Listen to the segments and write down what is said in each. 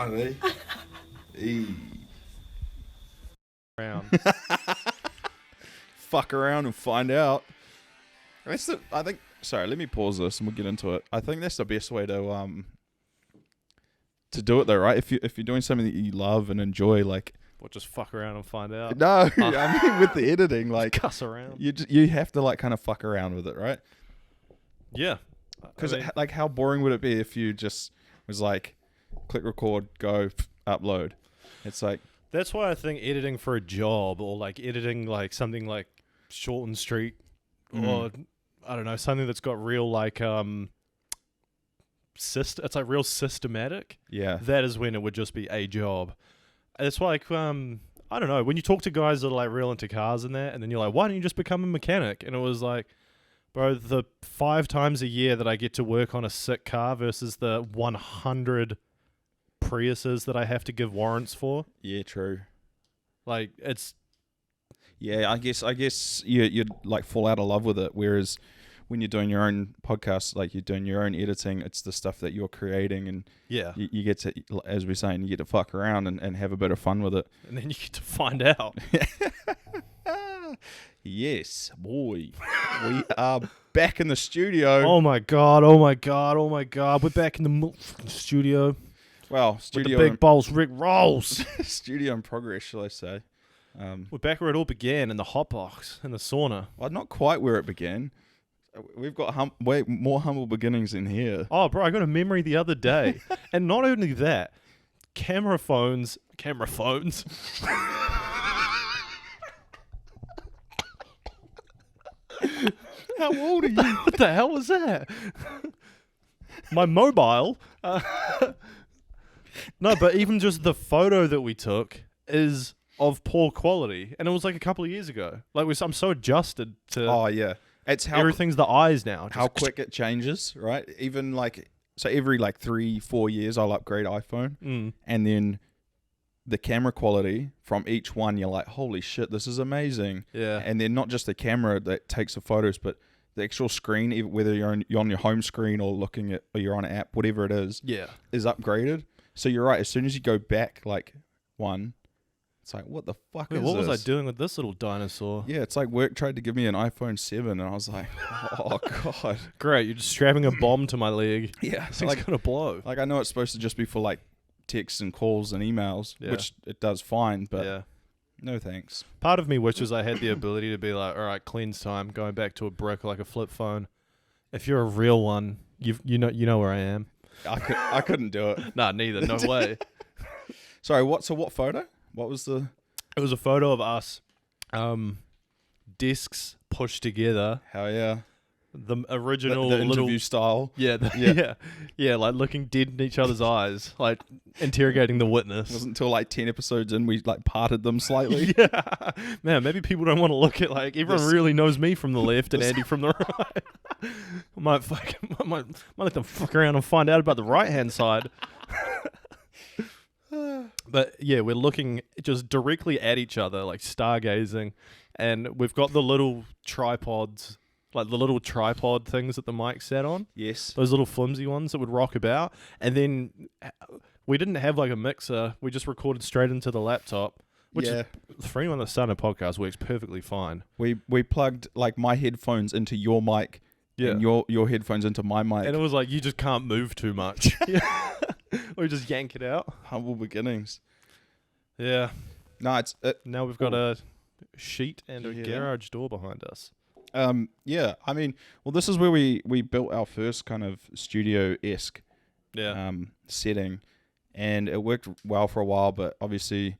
God, eh? Around. Fuck around and find out. I think. Sorry, let me pause this and we'll get into it. I think that's the best way to do it, though, right? If you're doing something that you love and enjoy, like. Or just fuck around and find out. No, I mean with the editing, like Cuss around. you have to like kind of fuck around with it, right? Yeah. Because like, how boring would it be if you just was like, click record, go, upload? It's like that's why I think editing for a job or like editing like something like Shorten Street or I don't know, something that's got real like it's like real systematic. yeah, That is when it would just be a job. It's like I don't know, when you talk to guys that are like real into cars and that, and then you're like, why don't you just become a mechanic? And it was like, bro, the 5 times a year that I get to work on a sick car versus the 100 Priuses that I have to give warrants for. yeah, true. Like it's Yeah, I guess you'd like fall out of love with it. Whereas when you're doing your own podcast, like you're doing your own editing, it's the stuff that you're creating, and yeah. you get to, as we're saying, you get to fuck around and have a bit of fun with it. And then you get to find out. Yes, boy, we are back in the studio. Oh my god! Oh my god! Oh my god! We're back in the studio. Well, With studio the big balls, Rick rolls. studio in progress, shall I say? We're back where it all began, in the hot box, in the sauna. Well, not quite where it began. We've got way more humble beginnings in here. Oh, bro, I got a memory the other day. And not only that, camera phones. How old are you? What the hell was that? My mobile. No, but even just the photo that we took is of poor quality. And it was like a couple of years ago. Like I'm so adjusted to Oh yeah, it's how everything's the eyes now. how quick it changes, right? Even like every like 3-4 years I'll upgrade iPhone, and then the camera quality from each one, you're like, holy shit, this is amazing. Yeah. And then not just the camera that takes the photos, but the actual screen, whether you're on your home screen or or you're on an app, whatever it is upgraded. So you're right. As soon as you go back like one, it's like, what the fuck is what this? was I doing with this little dinosaur? Yeah, it's like work tried to give me an iPhone 7, and I was like, oh god. Great, you're just strapping a bomb to my leg. Yeah, This so thing's like gonna blow. I know it's supposed to just be for like texts and calls and emails, Yeah. which it does fine, but Yeah. no thanks. Part of me wishes I had the ability to be like, all right, cleanse time, going back to a brick like a flip phone. If you're a real one, you know where I am. I couldn't do it. Nah, neither. No way. Sorry, what photo? What was the It was a photo of us, discs pushed together. hell yeah. The original The little interview style. yeah, yeah, like looking dead in each other's eyes, like interrogating the witness. It wasn't until like 10 episodes in we like parted them slightly. Yeah, man. Maybe people don't want to look at like everyone This- really knows me from the left and Andy from the right. I might let them fuck around and find out about the right hand side. But yeah, we're looking just directly at each other, like stargazing, and we've got the little tripods, like the little tripod things that the mic sat on. Yes. Those little flimsy ones that would rock about. And then we didn't have like a mixer. We just recorded straight into the laptop, which Yeah. is, for anyone that's starting a podcast, works perfectly fine. We plugged like my headphones into your mic, Yeah. and your headphones into my mic. And it was like, you just can't move too much. Or you just yank it out. Humble beginnings. Yeah. No, it's Now we've got a sheet and a Yeah. garage door behind us. yeah. I mean, well, this is where we built our first kind of studio-esque Yeah. setting, and it worked well for a while. But obviously,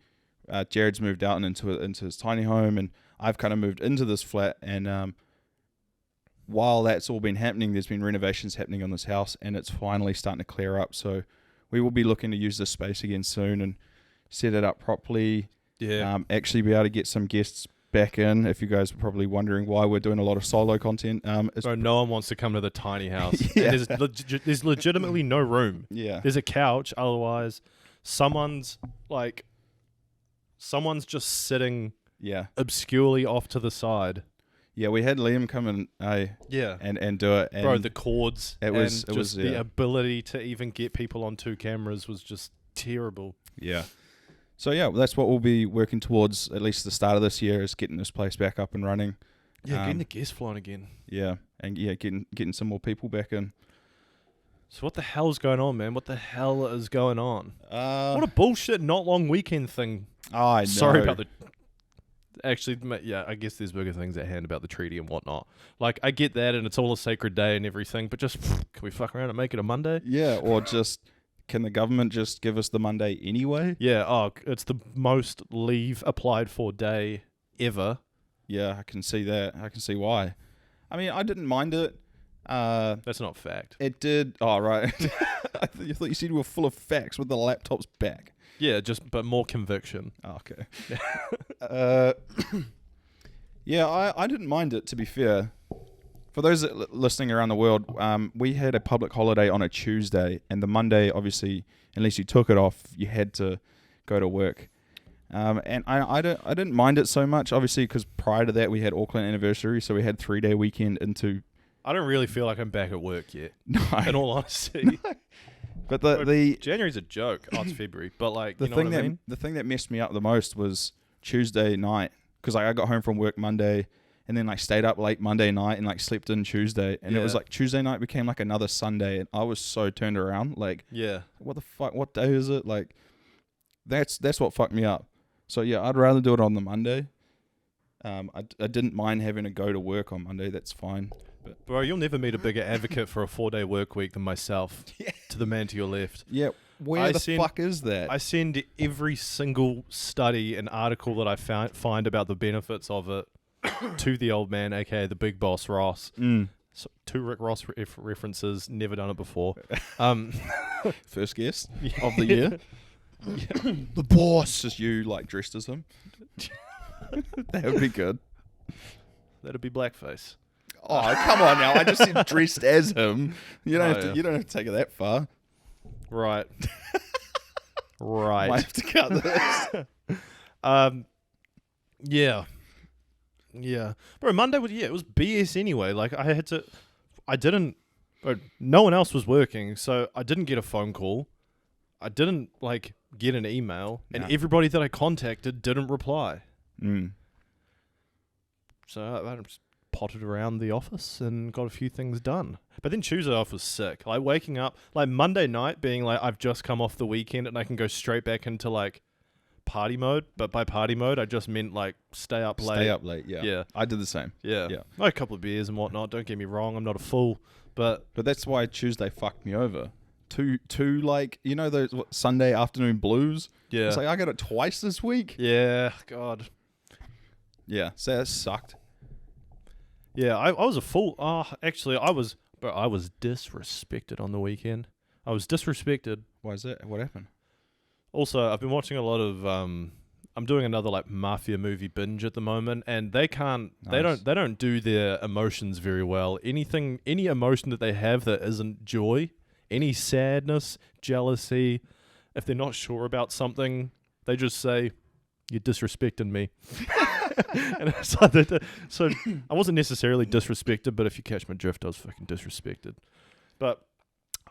Jared's moved out and into his tiny home, and I've kind of moved into this flat. And while that's all been happening, there's been renovations happening on this house, and it's finally starting to clear up. So we will be looking to use this space again soon and set it up properly. Yeah. Actually be able to get some guests back in. If you guys are probably wondering why we're doing a lot of solo content, it's Bro, no one wants to come to the tiny house. Yeah. And there's legitimately no room. yeah, There's a couch. Otherwise, someone's just sitting yeah, obscurely off to the side. yeah. We had Liam come in, Yeah. and do it. And Bro, the cords it was and just the yeah. ability to even get people on 2 cameras was just terrible. Yeah. So yeah, that's what we'll be working towards at least the start of this year, is getting this place back up and running. Yeah, getting the guests flying again. Yeah, and yeah, getting some more people back in. So what the hell's going on, man? What the hell is going on? What What a bullshit not long weekend thing. I know. Sorry about the... Actually, yeah, I guess there's bigger things at hand about the treaty and whatnot. Like, I get that, and it's all a sacred day and everything, but just, can we fuck around and make it a Monday? Yeah, or just can the government just give us the Monday anyway? Yeah, it's the most leave applied for day ever. Yeah, I can see that. I can see why. I mean, I didn't mind it. That's not fact. It did. Oh, right. I thought you said you were full of facts with the laptop's back. Yeah, but more conviction. Oh, okay. Yeah, I didn't mind it, to be fair. For those listening around the world, we had a public holiday on a Tuesday, and the Monday, obviously, unless you took it off, you had to go to work. And I didn't mind it so much, obviously, because prior to that we had Auckland anniversary, so we had 3-day weekend into. I don't really feel like I'm back at work yet. No, in all honesty. But the January's a joke. Oh, it's February, but like the you know thing what I that mean? the thing that messed me up the most was Tuesday night, because I got home from work Monday, and then like stayed up late Monday night and like slept in Tuesday, and it was like Tuesday night became like another Sunday, and I was so turned around. Like, Yeah. what the fuck? What day is it? Like, that's what fucked me up. So yeah, I'd rather do it on the Monday. I didn't mind having to go to work on Monday. That's fine. But Bro, you'll never meet a bigger advocate for a 4-day work week than myself. Yeah. To the man to your left. yeah, where the fuck is that? I send every single study and article that I find about the benefits of it to the old man, aka the big boss Ross. So, 2 Rick Ross references, never done it before. First guest Yeah. of the year. The boss is you, like dressed as him. That would be good. That'd be blackface. Oh, come on now! I just said dressed as him. You don't Oh, have to. yeah. You don't have to take it that far. Right. Right. Might have to cut this. Yeah. Yeah. Bro, Monday was, it was BS anyway. Like, no one else was working, so I didn't get a phone call. I didn't, like, get an email, and Nah. everybody that I contacted didn't reply. Mm. So I just potted around the office and got a few things done. But then Tuesday off was sick. Like, waking up, like, Monday night being like, I've just come off the weekend and I can go straight back into, like, party mode. But by party mode, I just meant, like, stay up late. Stay up late. Yeah. Yeah. I did the same. Yeah. Yeah. Like a couple of beers and whatnot. Don't get me wrong. I'm not a fool. But But that's why Tuesday fucked me over. Two like, you know those Sunday afternoon blues. yeah. It's like I got it twice this week. Yeah. God. Yeah. So that sucked. Yeah. I was a fool. Actually, I was disrespected on the weekend. I was disrespected. Why is that? What happened? Also, I've been watching a lot of I'm doing another like mafia movie binge at the moment, and they Nice. don't do their emotions very well. Any emotion that they have that isn't joy, any sadness, jealousy, if they're not sure about something, they just say, "You're disrespecting me." And it's like so I wasn't necessarily disrespected, but if you catch my drift, I was fucking disrespected. But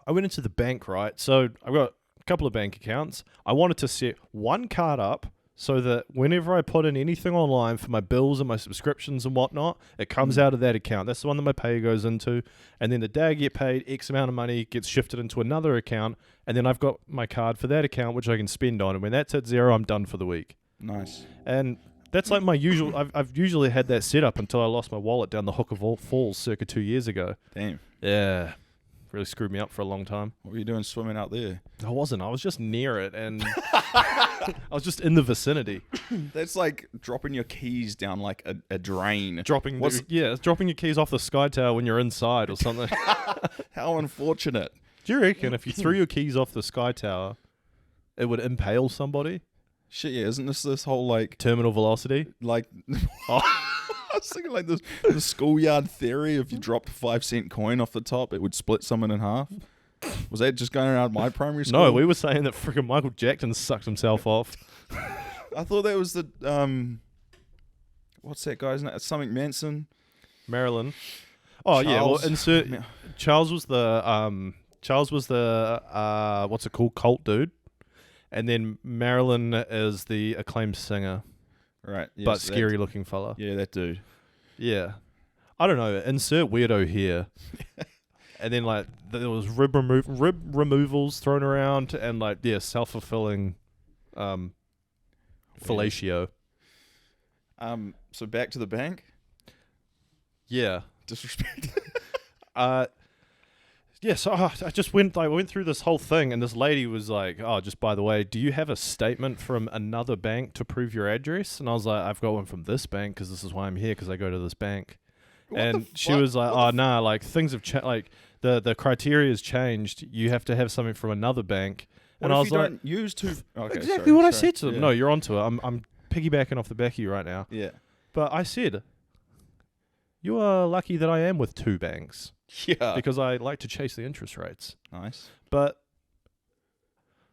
I went into the bank, right? So I've got a couple of bank accounts. I wanted to set one card up so that whenever I put in anything online for my bills and my subscriptions and whatnot, it comes out of that account. That's the one that my pay goes into. And then the day I get paid, X amount of money gets shifted into another account. And then I've got my card for that account, which I can spend on. And when that's at zero, I'm done for the week. Nice. And that's like my usual. I've usually had that set up until I lost my wallet down the Hook of All Falls circa 2 years ago. Damn. Yeah. Really screwed me up for a long time. What were you doing swimming out there? I wasn't. I was just near it, and I was just in the vicinity. That's like dropping your keys down like a drain. Dropping What's- dropping your keys off the sky tower when you're inside or something. How unfortunate. Do you reckon if you threw your keys off the sky tower, it would impale somebody? Shit, yeah, isn't this whole like Terminal velocity? Oh. I was thinking like the schoolyard theory, if you dropped a 5-cent coin off the top, it would split someone in half. Was that just going around my primary school? No, we were saying that freaking Michael Jackson sucked himself off. I thought that was the what's that guy's name? Something Manson. Marilyn. Oh yeah, well Charles. Charles was the what's it called, cult dude. And then Marilyn is the acclaimed singer, Right. Yes, but scary looking fella. Yeah, that dude. Yeah. I don't know. Insert weirdo here. And then like there was rib removals thrown around and like self-fulfilling fellatio. So back to the bank. Yeah. Disrespect. So I just went through this whole thing, and this lady was like, "Oh, just by the way, do you have a statement from another bank to prove your address?" And I was like, "I've got one from this bank because this is why I'm here because I go to this bank." And she was like, "Oh, nah, like things have changed. Like the criteria has changed. You have to have something from another bank." What and if I was you like, don't use two? Okay, exactly what I said to them. Yeah. No, you're onto it. I'm piggybacking off the back of you right now. Yeah. But I said, "You are lucky that I am with two banks." Yeah. Because I like to chase the interest rates. Nice. But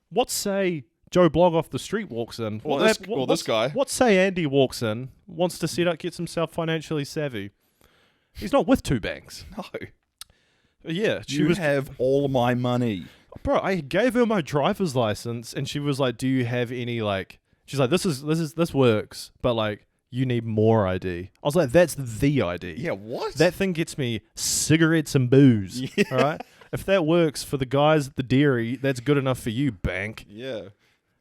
what say Joe Blog off the street walks in? This guy. What say Andy walks in, wants to set up, gets himself financially savvy? He's not with two banks. No. Yeah, You have all my money. Bro, I gave her my driver's license, and she was like, "Do you have any like?" She's like, "This works, but like." You need more ID. I was like, that's the ID. Yeah, what? That thing gets me cigarettes and booze. Yeah. All right? If that works for the guys at the dairy, that's good enough for you, bank. Yeah.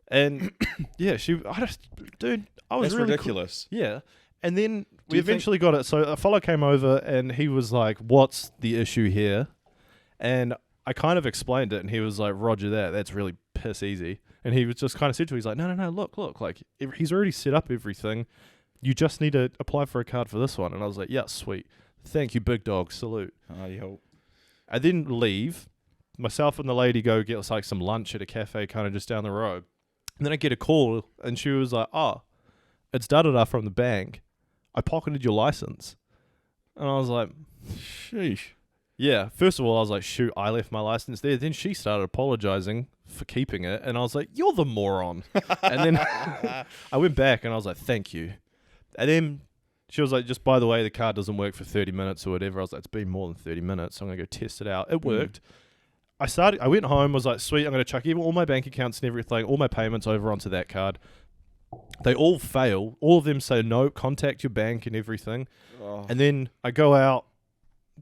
And yeah, I was That's really ridiculous. Yeah. And then we you eventually got it. So a fellow came over and he was like, "What's the issue here?" And I kind of explained it, and he was like, "Roger that. That's really piss easy." And he was just kind of said to me, he's like, no, look, like he's already set up everything. You just need to apply for a card for this one. And I was like, yeah, sweet. Thank you, big dog. Salute. Oh, yo. I then leave. Myself and the lady go get us like some lunch at a cafe kind of just down the road. And then I get a call, and she was like, "Oh, it's da-da-da from the bank. I pocketed your license." And I was like, Sheesh. yeah. First of all, I was like, shoot, I left my license there. Then she started apologizing for keeping it. And I was like, you're the moron. And then I went back and I was like, thank you. And then she was like, just by the way, the card doesn't work for 30 minutes or whatever. I was like, it's been more than 30 minutes, so I'm going to go test it out. It worked. I went home, was like, sweet, I'm going to chuck all my bank accounts and everything, all my payments over onto that card. They all fail. All of them say, no, contact your bank and everything. Oh. And then I go out,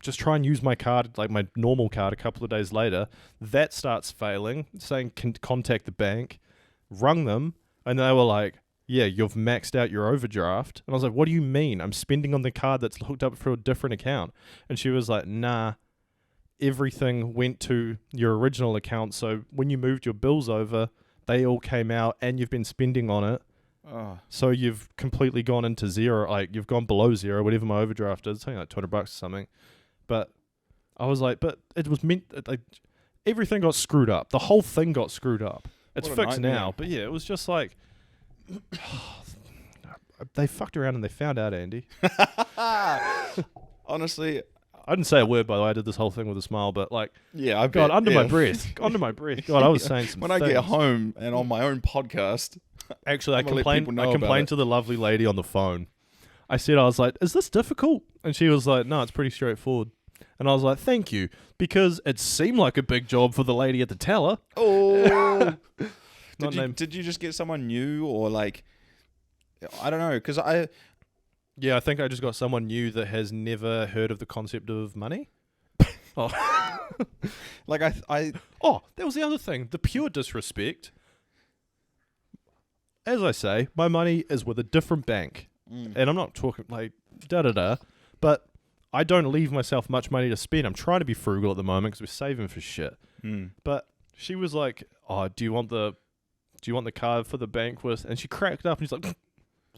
just try and use my card, like my normal card, a couple of days later. That starts failing, saying contact the bank. Rung them, and they were like, yeah, you've maxed out your overdraft. And I was like, what do you mean? I'm spending on the card that's hooked up for a different account. And she was like, nah, everything went to your original account. So when you moved your bills over, they all came out and you've been spending on it. Oh. So you've completely gone into zero. Like you've gone below zero, whatever my overdraft is. It's only like $200 or something. But I was like, but it was meant, like, everything got screwed up. The whole thing got screwed up. It's What a fixed nightmare. now. But yeah, it was just like, they fucked around and they found out, Andy. Honestly, I didn't say a word, by the way. I did this whole thing with a smile, but like, yeah, I God, bet, under yeah. my breath. Under my breath. God, I was saying some When I things. get home and on my own podcast, Actually, I I'm gonna let complained. people know I about complained it. to the lovely lady on the phone. I said, I was like, "Is this difficult?" And she was like, "No, it's pretty straightforward." And I was like, "Thank you," because it seemed like a big job for the lady at the teller. oh, Not named- did you just get someone new or like, I don't know, because Yeah, I think I just got someone new that has never heard of the concept of money. like I Oh, that was the other thing. The pure disrespect. As I say, my money is with a different bank. And I'm not talking like da-da-da, but I don't leave myself much money to spend. I'm trying to be frugal at the moment because we're saving for shit. But she was like, "Oh, do you want the card for the bank with?" And she cracked up and she's like,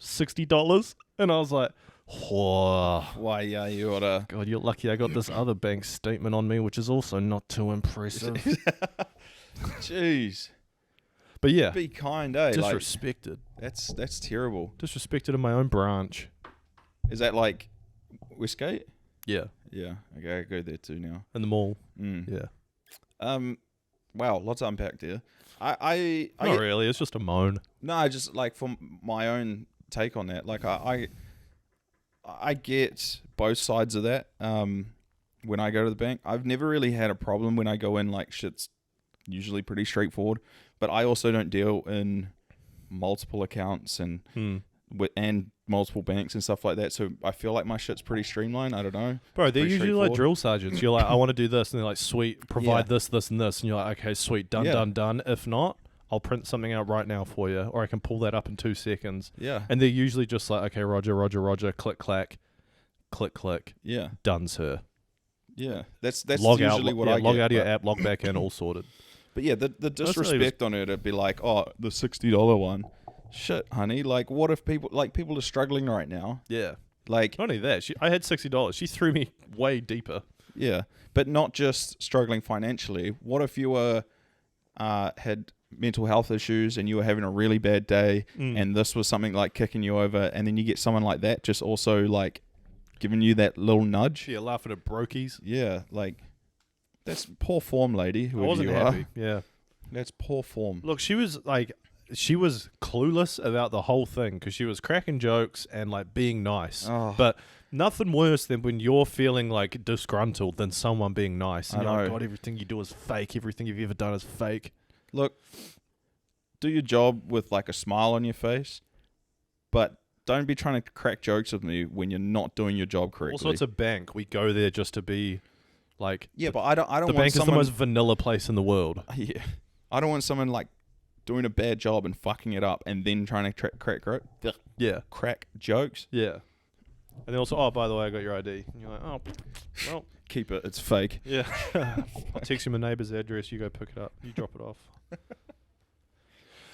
$60. And I was like, "Whoa, why yeah you oughta God, you're lucky I got this other bank statement on me, which is also not too impressive." jeez, But yeah, be kind, eh? Like, disrespected. that's terrible. Disrespected in my own branch. Is that like Westgate? Yeah, Yeah, okay, I go there too now. in the mall. Mm. Yeah. Wow, lots to unpack there. I Not get- really. It's just a moan. No, just like from my own take on that. Like I get both sides of that. When I go to the bank, I've never really had a problem when I go in like shit's usually pretty straightforward. But I also don't deal in multiple accounts and multiple banks and stuff like that. So I feel like my shit's pretty streamlined. I don't know. Bro, they're pretty usually like straightforward. drill sergeants. You're like, I want to do this, and they're like, sweet, provide Yeah. this, this, and this, and you're like, okay, sweet, done, Yeah. done, done. If not, I'll print something out right now for you, or I can pull that up in 2 seconds. Yeah. And they're usually just like, okay, Roger, Roger, Roger, click, clack, click, click, Yeah. done, sir. Yeah. That's Log out, usually what yeah, I log get. out of your but- app, log back in, all sorted. But yeah, the really disrespect on it, it'd be like, oh, the $60 one. Shit, honey. Like, what if people are struggling right now? Yeah. Like, Not only that, I had $60. She threw me way deeper. yeah, but not just struggling financially. What if you were had mental health issues and you were having a really bad day, and this was something like kicking you over, and then you get someone like that just also like giving you that little nudge? Yeah, laughing at brokies. Yeah, like that's poor form, lady. I Whoever wasn't you happy. are. Yeah. That's poor form. Look, she was clueless about the whole thing because she was cracking jokes and like being nice. Oh. But nothing worse than when you're feeling like disgruntled than someone being nice. And I you're like, know. God, everything you do is fake. Everything you've ever done is fake. Look, do your job with like a smile on your face, but don't be trying to crack jokes with me when you're not doing your job correctly. Also, it's a bank. We go there just to be like. yeah, but I don't The want bank is the someone. most vanilla place in the world. Yeah, I don't want someone like doing a bad job and fucking it up and then trying to Yeah. crack jokes. Yeah. And then also, oh, by the way, I got your ID. And you're like, oh, well, Keep it. It's fake. yeah. I'll text you my neighbour's address. You go pick it up. You drop it off.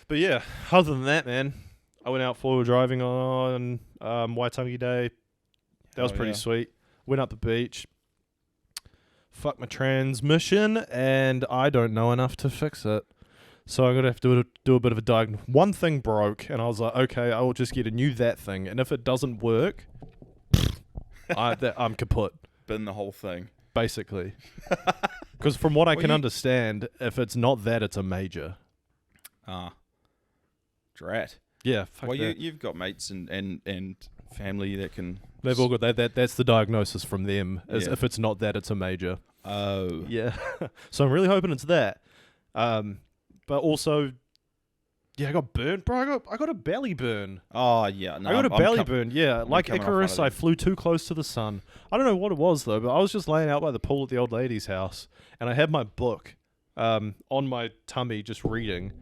But yeah, other than that, man, I went out 4-wheel driving on Waitangi Day. That was Hell pretty yeah. sweet. Went up the beach. Fucked my transmission, and I don't know enough to fix it. So I'm going to have to do a bit of a diagnosis. One thing broke, and I was like, okay, I will just get a new that thing. And if it doesn't work, I'm kaput, Bin the whole thing. basically. Because from what I Well, can you- understand, if it's not that, it's a major. Drat. Yeah, fuck Well, that. you've got mates and family that can. They've all got that. That's the diagnosis from them. Is Yeah. if it's not that, it's a major. Oh. Yeah. So I'm really hoping it's that. But also, yeah, I got burned, bro. I got a belly burn. Oh yeah. No, I got a I'm belly com- burn. Yeah, like coming off one Icarus, of I them. flew too close to the sun. I don't know what it was though, but I was just laying out by the pool at the old lady's house, and I had my book on my tummy, just reading.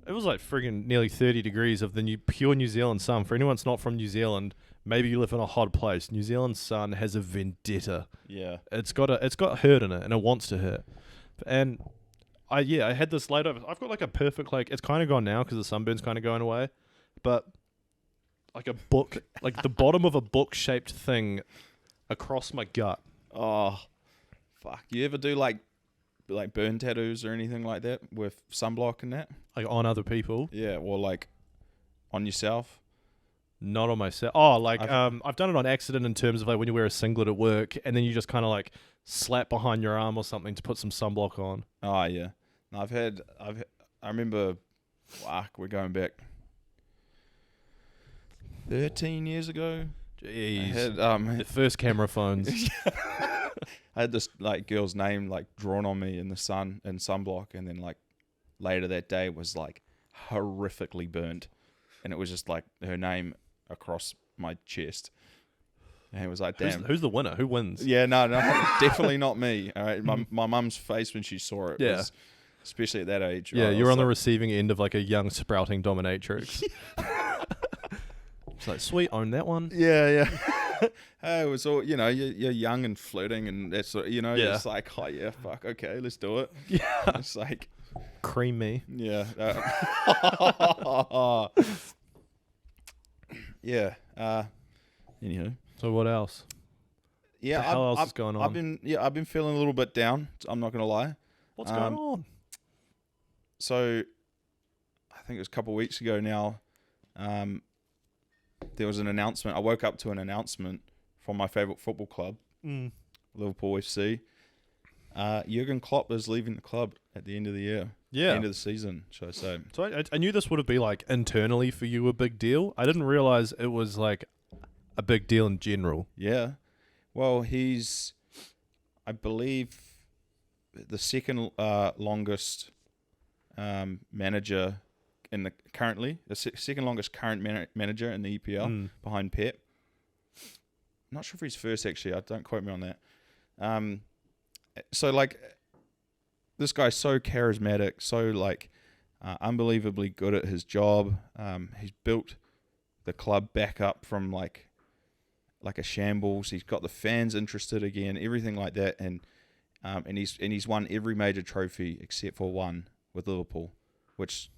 It was like friggin' nearly 30 degrees of the pure New Zealand sun. For anyone that's not from New Zealand, maybe you live in a hot place. New Zealand sun has a vendetta. Yeah. It's got hurt in it, and it wants to hurt. And I had this laid over. I've got like a perfect, like, it's kind of gone now because the sunburn's kind of going away, but like a book, like the bottom of a book shaped thing across my gut. Oh, fuck. You ever do like burn tattoos or anything like that with sunblock and that? Like on other people, Yeah, or like on yourself? not on myself. Oh, like I've- I've done it on accident in terms of like when you wear a singlet at work and then you just kind of like slap behind your arm or something to put some sunblock on. Oh yeah. No, I remember, fuck, we're going back 13 years ago. I Jeez, had the first camera phones. I had this like girl's name like drawn on me in the sun in sunblock, and then like later that day was like horrifically burnt, and it was just like her name across my chest, and it was like, damn. Who's the winner? Who wins? Yeah, no, definitely not me. All right, my mum's face when she saw it Yeah. was, especially at that age. Yeah, I you're was on the like, receiving end of like a young sprouting dominatrix. It's like, sweet, own that one. Yeah. Hey, it was all, you're young and flirting, and that's Yeah. it's like, oh yeah, fuck, okay, let's do it. Yeah. It's like, Cream me. yeah, yeah. Anywho, So what else? yeah. The hell else is going on? I've been feeling a little bit down. I'm not gonna lie. What's going Um, on? So, I think it was a couple of weeks ago now. There was an announcement. I woke up to an announcement from my favorite football club, Liverpool FC. Jurgen Klopp is leaving the club at the end of the year. Yeah. End of the season, should I say? So I knew this would have been like internally for you a big deal. I didn't realize it was like a big deal in general. Yeah. Well, I believe the second longest manager in the currently the second longest current manager in the EPL behind Pep. Not sure if he's first actually. Don't quote me on that. So like this guy's so charismatic, so like unbelievably good at his job. He's built the club back up from like a shambles. He's got the fans interested again, everything like that, and he's won every major trophy except for one with Liverpool, which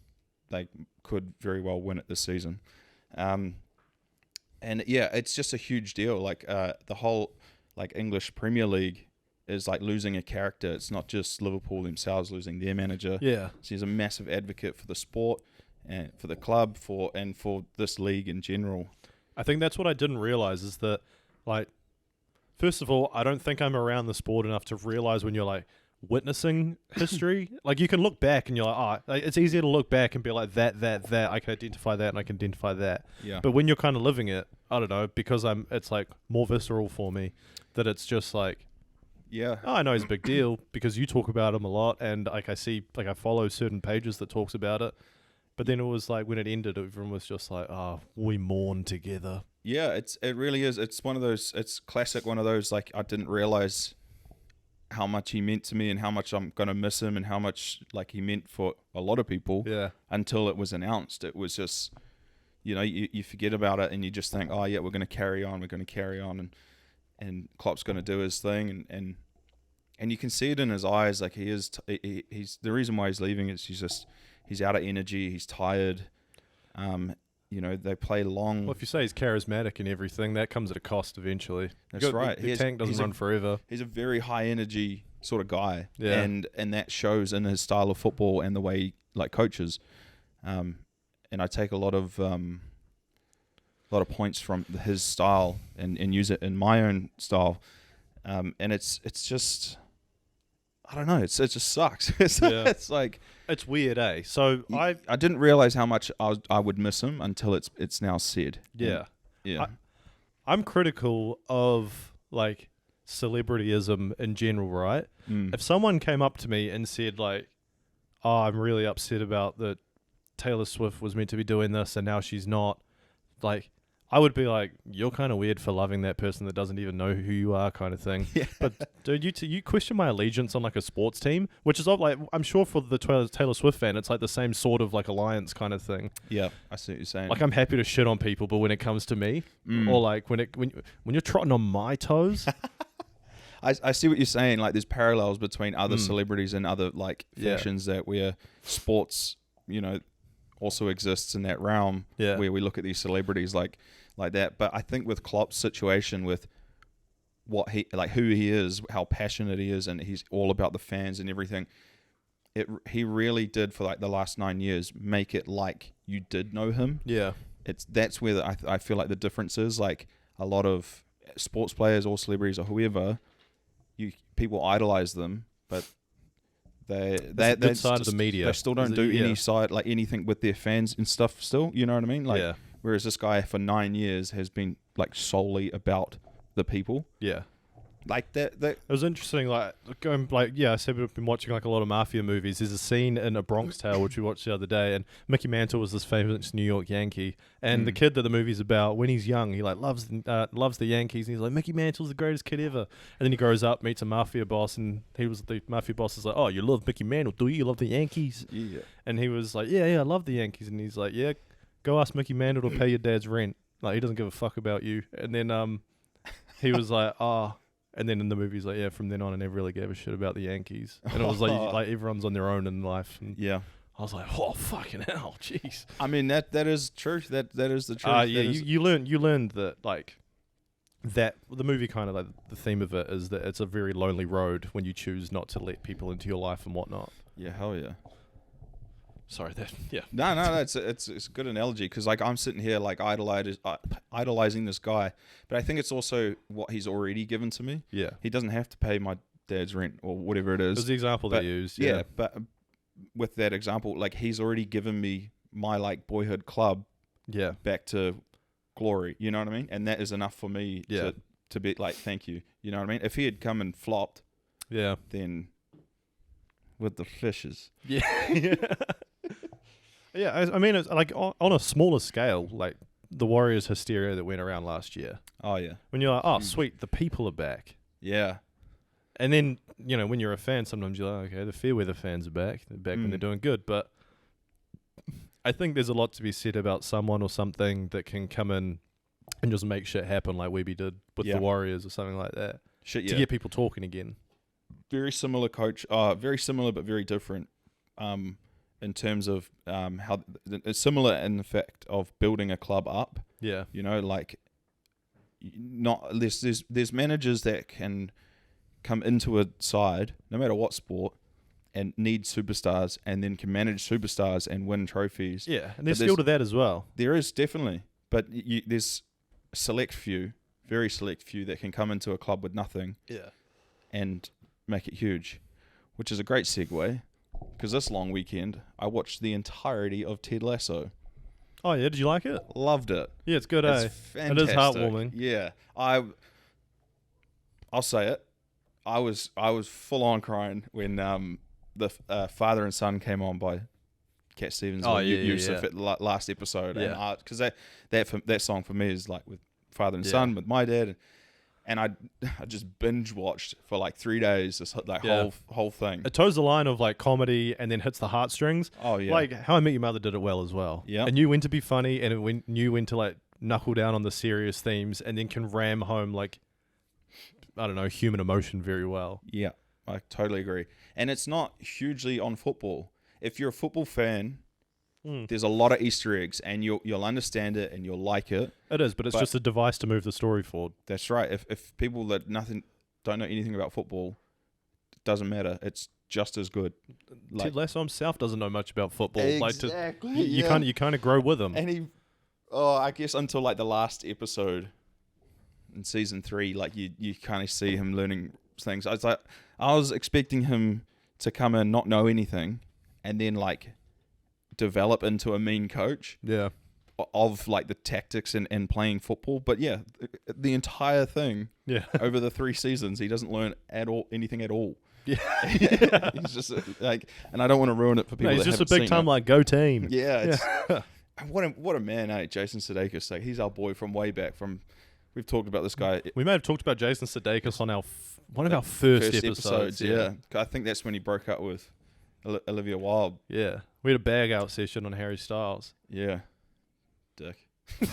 they could very well win it this season. And yeah, it's just a huge deal. Like the whole like English Premier League is like losing a character. It's not just Liverpool themselves losing their manager. Yeah. So he's a massive advocate for the sport and for the club for this league in general. I think that's what I didn't realize is that, like, first of all, I don't think I'm around the sport enough to realize when you're like witnessing history. Like, you can look back and you're like, it's easier to look back and be like that. I can identify that and I can identify that. Yeah. But when you're kind of living it, I don't know, because it's like more visceral for me that it's just like, yeah. I know he's a big deal because you talk about him a lot, and like I see, like I follow certain pages that talks about it. But then it was like when it ended, everyone was just like, we mourn together. Yeah, it really is. It's one of those, it's classic one of those, like, I didn't realize how much he meant to me and how much I'm going to miss him and how much, like, he meant for a lot of people until it was announced. It was just, you forget about it and you just think, oh, yeah, we're going to carry on. And Klopp's going to do his thing. And you can see it in his eyes. Like, he's the reason why he's leaving is he's out of energy. He's tired. They play long. Well, if you say he's charismatic and everything, that comes at a cost eventually. That's right. The tank doesn't run forever. He's a very high energy sort of guy. Yeah. And that shows in his style of football and the way he, like, coaches. And I take a lot of points from his style and use it in my own style. And it's just, I don't know. It just sucks. It's like, it's weird, eh? So I didn't realize how much I would miss him until it's now said. Yeah. Yeah. I'm critical of like celebrityism in general, right? If someone came up to me and said like, I'm really upset about that Taylor Swift was meant to be doing this and now she's not, like, I would be like, you're kind of weird for loving that person that doesn't even know who you are, kind of thing. Yeah. But dude, you question my allegiance on like a sports team, which is like, I'm sure for the Taylor Swift fan, it's like the same sort of like alliance kind of thing. Yeah, I see what you're saying. Like, I'm happy to shit on people, but when it comes to me, or like when you're trotting on my toes, I see what you're saying. Like, there's parallels between other celebrities and other like factions that where sports, also exists in that realm. Yeah. Where we look at these celebrities like that. But I think with Klopp's situation, with what who he is, how passionate he is, and he's all about the fans and everything. He really did for like the last 9 years make it like you did know him. yeah, That's where I feel like the difference is. Like, a lot of sports players or celebrities or whoever, people idolize them, but that's good side of the media. They still don't do any side, like, anything with their fans and stuff still, you know what I mean? Like, yeah. Whereas this guy for 9 years has been like solely about the people. Yeah. Like that It was interesting, like, going, like, I said we've been watching like a lot of mafia movies. There's a scene in A Bronx Tale, which we watched the other day, and Mickey Mantle was this famous New York Yankee, and the kid that the movie's about, when he's young, he like loves the Yankees, and he's like, Mickey Mantle's the greatest kid ever. And then he grows up, meets a mafia boss, and the mafia boss is like, oh, you love Mickey Mantle, do you? You love the Yankees? Yeah. And he was like, yeah, I love the Yankees. And he's like, yeah, go ask Mickey Mantle to pay your dad's rent. Like, he doesn't give a fuck about you. And then he was like, and then in the movie, he's like, yeah, from then on, I never really gave a shit about the Yankees. And it was like everyone's on their own in life. And Yeah. I was like, oh, fucking hell, jeez. I mean, that is truth. That is the truth. You learned that, like, that the movie kind of, like, the theme of it is that it's a very lonely road when you choose not to let people into your life and whatnot. Yeah, hell yeah. Sorry, yeah. No, it's a good analogy, because like I'm sitting here like idolizing this guy, but I think it's also what he's already given to me. Yeah. He doesn't have to pay my dad's rent or whatever it is. It was the example they used. Yeah, but with that example, like, he's already given me my like boyhood club back to glory. You know what I mean? And that is enough for me to be like, thank you. You know what I mean? If he had come and flopped, then with the fishes. Yeah. Yeah, I mean, it's like on a smaller scale, like the Warriors hysteria that went around last year. Oh yeah, When you're like, oh, Huge. sweet, the people are back. yeah, And then, when you're a fan, sometimes you're like, okay, the Fairweather fans are back. They're back when they're doing good. But I think there's a lot to be said about someone or something that can come in and just make shit happen like Webby did with Yeah. the Warriors or something like that shit. to Yeah, get people talking again. very similar coach. Very similar but very different. In terms of how it's similar in the fact of building a club up. Yeah. Like not there's managers that can come into a side no matter what sport and need superstars and then can manage superstars and win trophies. Yeah, and there's But skill to that as well. There is definitely, but there's a very select few that can come into a club with nothing Yeah. and make it huge, which is a great segue because this long weekend I watched the entirety of Ted Lasso. Oh, yeah, did you like it? Loved it. Yeah, it's good, It's eh? fantastic. It is heartwarming. Yeah, I'll say it. I was full on crying when the father and son came on by Cat Stevens Oh, or yeah, Yusuf yeah. at the last episode. Yeah. And because that song for me is like with father and Yeah. son with my dad, and I just binge watched for like 3 days this Yeah. whole thing. It toes the line of like comedy and then hits the heartstrings. Oh yeah, Like How I Met Your Mother did it well as well. Yeah. It knew when to be funny and it knew when to like knuckle down on the serious themes and then can ram home like, I don't know, human emotion very well. yeah, I totally agree. And it's not hugely on football. If you're a football fan, there's a lot of Easter eggs, and you'll understand it and you'll like it. It is, but it's But- just a device to move the story forward. That's right. If people that don't know anything about football, it doesn't matter. It's just as good. Ted Lasso himself doesn't know much about football. Exactly. You kind of grow with him. And I guess until like the last episode in season 3, like you kind of see him learning things. I was expecting him to come in not know anything, and then like develop into a mean coach Yeah. of like the tactics and playing football. But yeah, the entire thing Yeah. over the 3 seasons, he doesn't learn anything at all. Yeah. He's just like, and I don't want to ruin it for people. No, he's that just a haven't big seen time it. like go team. Yeah, it's, what a man, eh? Jason Sudeikis. Like he's our boy from way back. We've talked about this guy. We may have talked about Jason Sudeikis on one of our first episodes. Yeah, I think that's when he broke up with Olivia Wilde. Yeah. We had a bag out session on Harry Styles. Yeah, dick.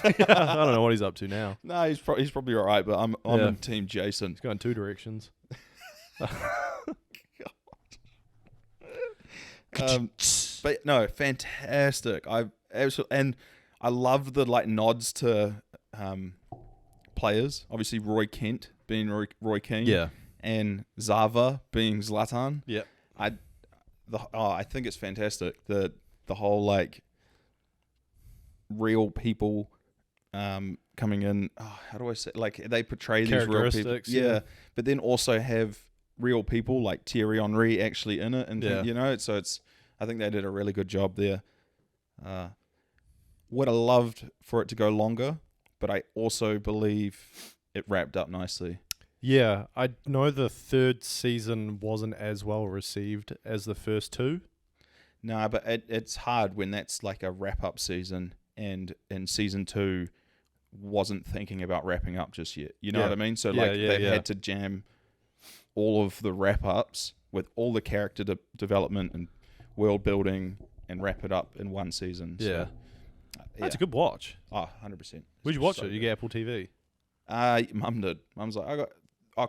I don't know what he's up to now. No, he's probably all right, but I'm Yeah. in team Jason. He's going 2 directions. But no, fantastic. And I love the like nods to players. Obviously, Roy Kent being Roy Keane. Yeah. And Zava being Zlatan. Yeah. I think it's fantastic. The whole like real people coming in. Oh, how do I say? Like they portray these real people. Characteristics, yeah. But then also have real people like Thierry Henry actually in it, and Yeah. so I think they did a really good job there. Would have loved for it to go longer, but I also believe it wrapped up nicely. Yeah. I know the 3rd season wasn't as well received as the first 2. No, but it's hard when that's like a wrap-up season, and in season 2 wasn't thinking about wrapping up just yet. You know Yeah. what I mean? So Yeah, like yeah, they've yeah. had to jam all of the wrap-ups with all the character development and world building and wrap it up in one season. Yeah. So, That's a good watch. Oh, 100%. Where'd you watch So it? You good. get Apple TV. Mum did. Mum's like,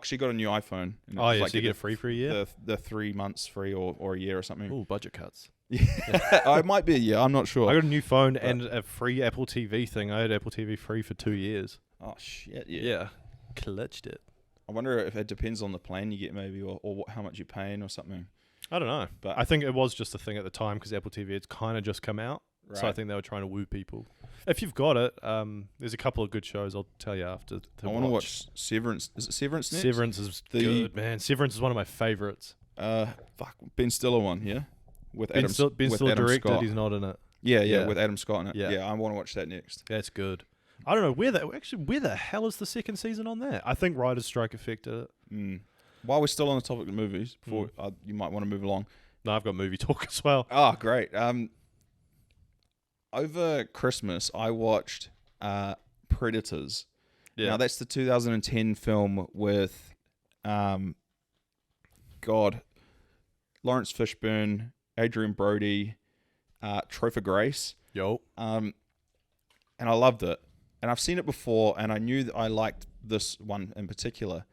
she got a new iPhone. And it Oh, was yeah. like So you get it free for a year? the 3 months free or a year or something. Ooh, budget cuts. Yeah. It might be a year. I'm not sure. I got a new phone and a free Apple TV thing. I had Apple TV free for 2 years. Oh, shit. Yeah. Yeah. Clutched it. I wonder if it depends on the plan you get maybe or how much you're paying or something. I don't know. But- I think it was just a thing at the time because Apple TV had kind of just come out. So I Right. think they were trying to woo people. If you've got it, there's a couple of good shows I'll tell you after. I want to watch Severance. Is it Severance next? Severance is good, man. Severance is one of my favorites. Ben Stiller one, yeah? With Ben Adam, Stiller with Adam directed, Scott. he's not in it. Yeah, Yeah. with Adam Scott in it. Yeah. Yeah, I want to watch that next. That's good. I don't know where the hell is the second season on that? I think Writer's Strike affected it. While we're still on the topic of movies, before you might want to move along, No, I've got movie talk as well. Oh, great. Over Christmas, I watched Predators. Yeah. Now, that's the 2010 film with, Lawrence Fishburne, Adrian Brody, Topher Grace. Yo. And I loved it. And I've seen it before, and I knew that I liked this one in particular.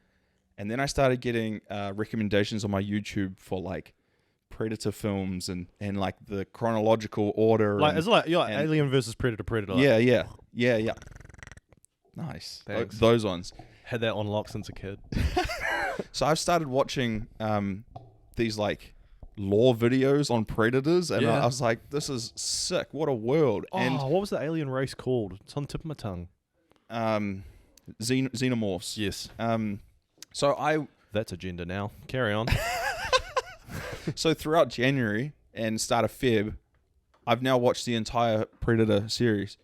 And then I started getting recommendations on my YouTube for like Predator films and like the chronological order. Like, and, it's like and- Alien versus Predator. yeah. Nice. Thanks. Those ones. Had that on lock since a kid. So I've started watching these like lore videos on Predators, and Yeah. I was like, this is sick. What a world. And What was the alien race called? It's on the tip of my tongue. xenomorphs. Yes. So That's agenda now. Carry on. So throughout January and start of Feb, I've now watched the entire Predator series,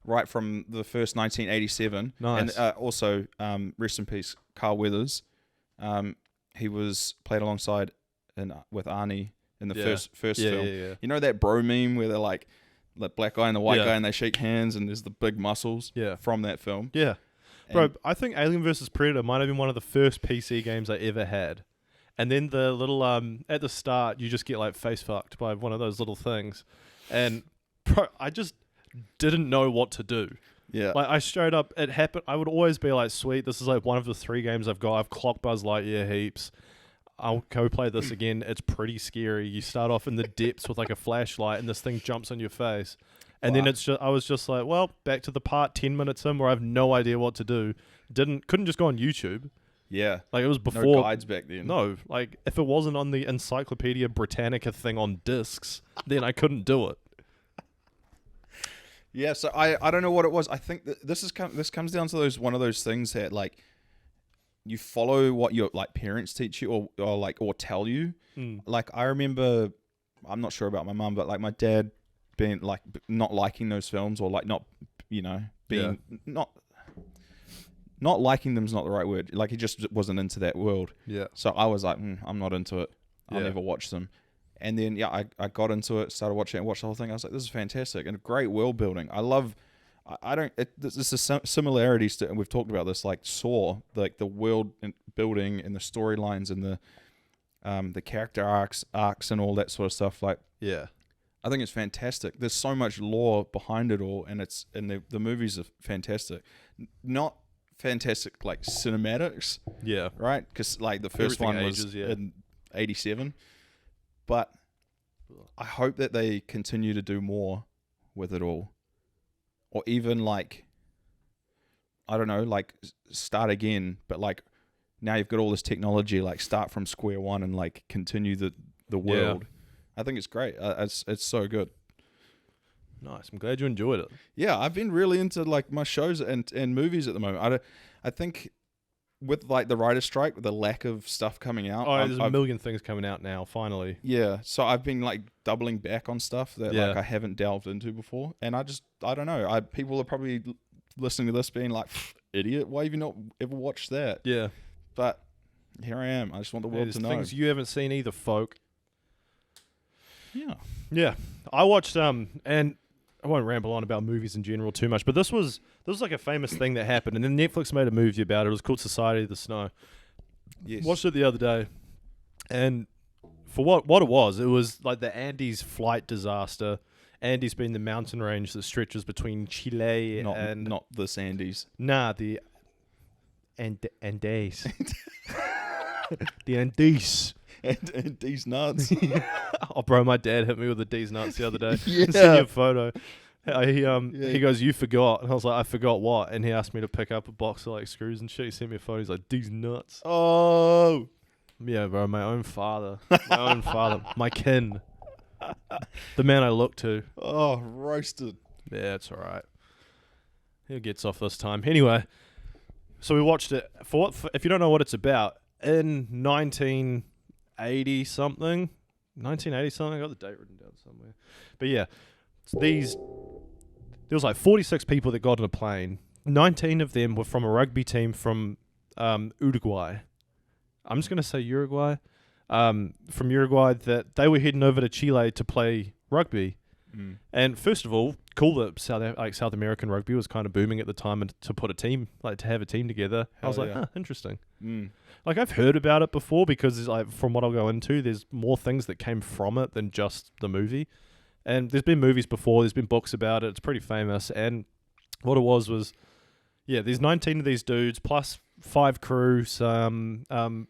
right from the first 1987. Nice. And also, rest in peace, Carl Weathers. He was played alongside with Arnie in the Yeah. first Yeah, film. yeah. You know that bro meme where they're like the black guy and the white Yeah. guy and they shake hands and there's the big muscles Yeah. from that film. Yeah. Bro, And- I think Alien vs. Predator might have been one of the first PC games I ever had. And then the little, at the start, you just get like face fucked by one of those little things. And bro, I just didn't know what to do. yeah. Like, I straight up, it happened. I would always be like, sweet, this is like one of the 3 games I've got. I've clocked Buzz Lightyear heaps. I'll go play this again. It's pretty scary. You start off in the depths with like a flashlight and this thing jumps on your face. And then Wow. I was just like, well, back to the part 10 minutes in where I have no idea what to do. Couldn't just go on YouTube. Yeah. Like, it was No before. guides back then. No, like, if it wasn't on the Encyclopedia Britannica thing on discs, then I couldn't do it. Yeah, so I don't know what it was. I think that this comes down to one of those things that like you follow what your like parents teach you or tell you. Mm. Like I remember, I'm not sure about my mum, but like my dad being like not liking those films or like not being not liking them's not the right word. Like he just wasn't into that world. Yeah. So I was like, I'm not into it. I'll Yeah. never watch them. And then, I got into it, started watching it, watched the whole thing. I was like, this is fantastic and great world building. I love, this is similarities to, and we've talked about this, like Saw, like the world building and the storylines and the character arcs and all that sort of stuff. Like, Yeah. I think it's fantastic. There's so much lore behind it all, and the movies are fantastic. Not fantastic like cinematics, Yeah. right? Because like the first Everything one was ages, yeah. in '87, but I hope that they continue to do more with it all, or even like I don't know, like start again, but like now you've got all this technology, like start from square one and like continue the world. I think it's great. It's so good. Nice. I'm glad you enjoyed it. Yeah, I've been really into like my shows and movies at the moment. I think with like the writer's strike, with the lack of stuff coming out. Oh, there's a million things coming out now, finally. Yeah, so I've been like doubling back on stuff that Yeah. like I haven't delved into before, and I don't know. People are probably listening to this being like, idiot, why have you not ever watched that? Yeah. But here I am. I just want the world There's to know. things you haven't seen either, folk. Yeah. Yeah. I watched, and I won't ramble on about movies in general too much, but this was like a famous thing that happened, and then Netflix made a movie about it. It was called Society of the Snow. Yes. Watched it the other day, and for what it was like the Andes flight disaster. Andes being the mountain range that stretches between Chile and not the Sandies. the Andes. The Andes. And these nuts. Oh, bro, my dad hit me with the D's nuts the other day. Yeah. Sent me a photo. He Yeah. he goes, you forgot. And I was like, I forgot what? And he asked me to pick up a box of like screws and shit. He sent me a photo. He's like, D's nuts. Oh. Yeah, bro, my own father. My kin. The man I look to. Oh, roasted. Yeah, it's all right. He gets off this time. Anyway, so we watched it. If you don't know what it's about, in 1980 something, I got the date written down somewhere. But yeah, there was like 46 people that got on a plane. 19 of them were from a rugby team from Uruguay. I'm just going to say Uruguay. from Uruguay that they were heading over to Chile to play rugby. Mm. And first of all, cool that South American rugby was kind of booming at the time, and to put a team, like to have a team together, I was Hell like, yeah. interesting. Mm. Like I've heard about it before because it's like from what I'll go into, there's more things that came from it than just the movie. And there's been movies before, there's been books about it. It's pretty famous. And what it was yeah, there's 19 of these dudes plus 5 crew, some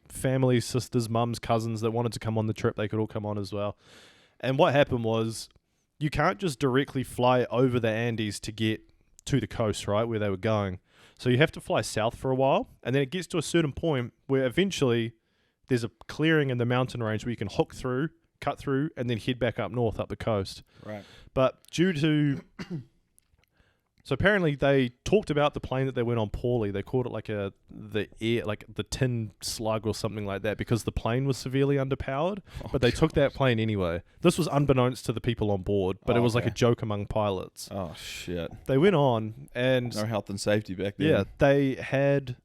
family, sisters, mums, cousins that wanted to come on the trip. They could all come on as well. And what happened was, you can't just directly fly over the Andes to get to the coast, right, where they were going. So you have to fly south for a while, and then it gets to a certain point where eventually there's a clearing in the mountain range where you can hook through, cut through, and then head back up north up the coast. Right. But due to... So apparently they talked about the plane that they went on poorly. They called it like the tin slug or something like that because the plane was severely underpowered. But they took that plane anyway. This was unbeknownst to the people on board, but it was like a joke among pilots. Oh, shit. They went on and... No health and safety back then. Yeah, they had...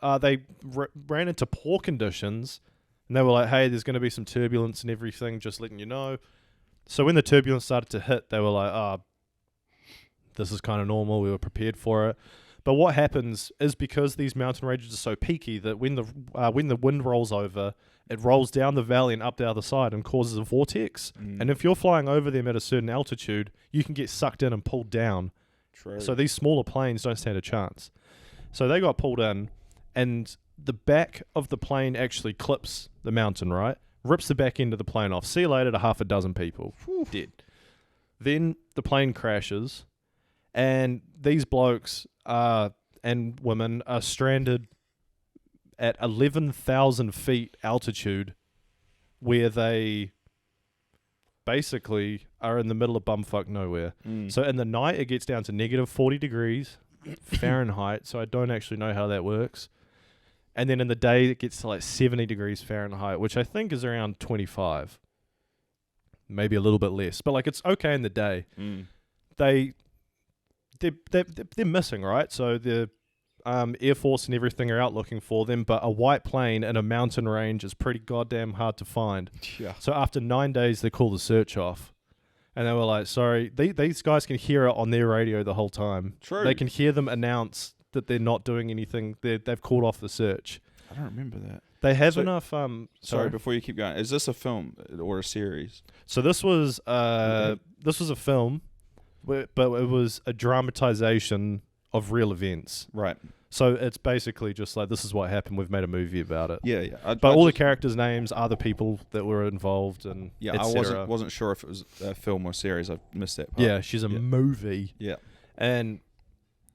ran into poor conditions, and they were like, hey, there's going to be some turbulence and everything, just letting you know. So when the turbulence started to hit, they were like, this is kind of normal. We were prepared for it. But what happens is because these mountain ranges are so peaky that when the wind rolls over, it rolls down the valley and up the other side and causes a vortex. Mm. And if you're flying over them at a certain altitude, you can get sucked in and pulled down. True. So these smaller planes don't stand a chance. So they got pulled in, and the back of the plane actually clips the mountain, right? Rips the back end of the plane off. See you later to half a dozen people. Dead. Then the plane crashes. And these blokes and women are stranded at 11,000 feet altitude where they basically are in the middle of bumfuck nowhere. Mm. So in the night, it gets down to negative 40 degrees Fahrenheit, so I don't actually know how that works. And then in the day, it gets to like 70 degrees Fahrenheit, which I think is around 25. Maybe a little bit less. But like it's okay in the day. Mm. They're missing, right? So the Air Force and everything are out looking for them, but a white plane in a mountain range is pretty goddamn hard to find. Yeah. So after 9 days, they call the search off. And they were like, sorry, these guys can hear it on their radio the whole time. True. They can hear them announce that they're not doing anything. They've called off the search. I don't remember that. They have So- enough... Sorry, before you keep going, is this a film or a series? So this was a film, but it was a dramatization of real events. Right. So it's basically just like, this is what happened. We've made a movie about it. Yeah, yeah. But all the characters' names are the people that were involved, and Yeah, et I cetera. wasn't sure if it was a film or series. I missed that part. Yeah, she's a Yeah. movie, Yeah. and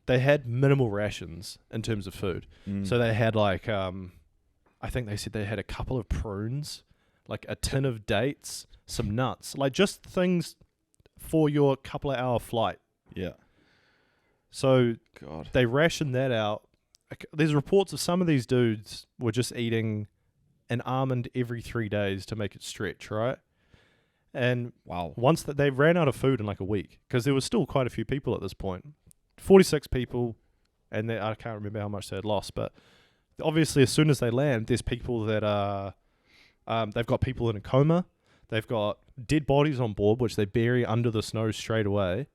they had minimal rations in terms of food. Mm. So they had like, I think they said they had a couple of prunes, like a tin of dates, some nuts, like just things for your couple of hour flight. Yeah. So God. they rationed that out. There's reports of some of these dudes were just eating an almond every 3 days to make it stretch, right? And Wow. once that they ran out of food in like a week, because there was still quite a few people at this point, 46 people, and I can't remember how much they had lost, but obviously as soon as they land, there's people that are, they've got people in a coma, they've got dead bodies on board, which they bury under the snow straight away.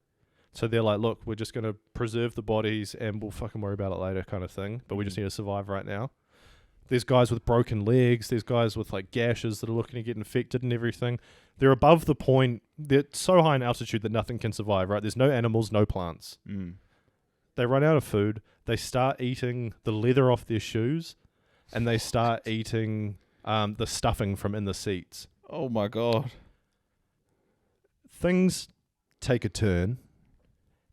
So they're like, look, we're just going to preserve the bodies and we'll fucking worry about it later kind of thing. But we just need to survive right now. There's guys with broken legs. There's guys with like gashes that are looking to get infected and everything. They're above the point. They're so high in altitude that nothing can survive, right? There's no animals, no plants. Mm. They run out of food. They start eating the leather off their shoes and they start eating the stuffing from in the seats. Oh my God. Things take a turn.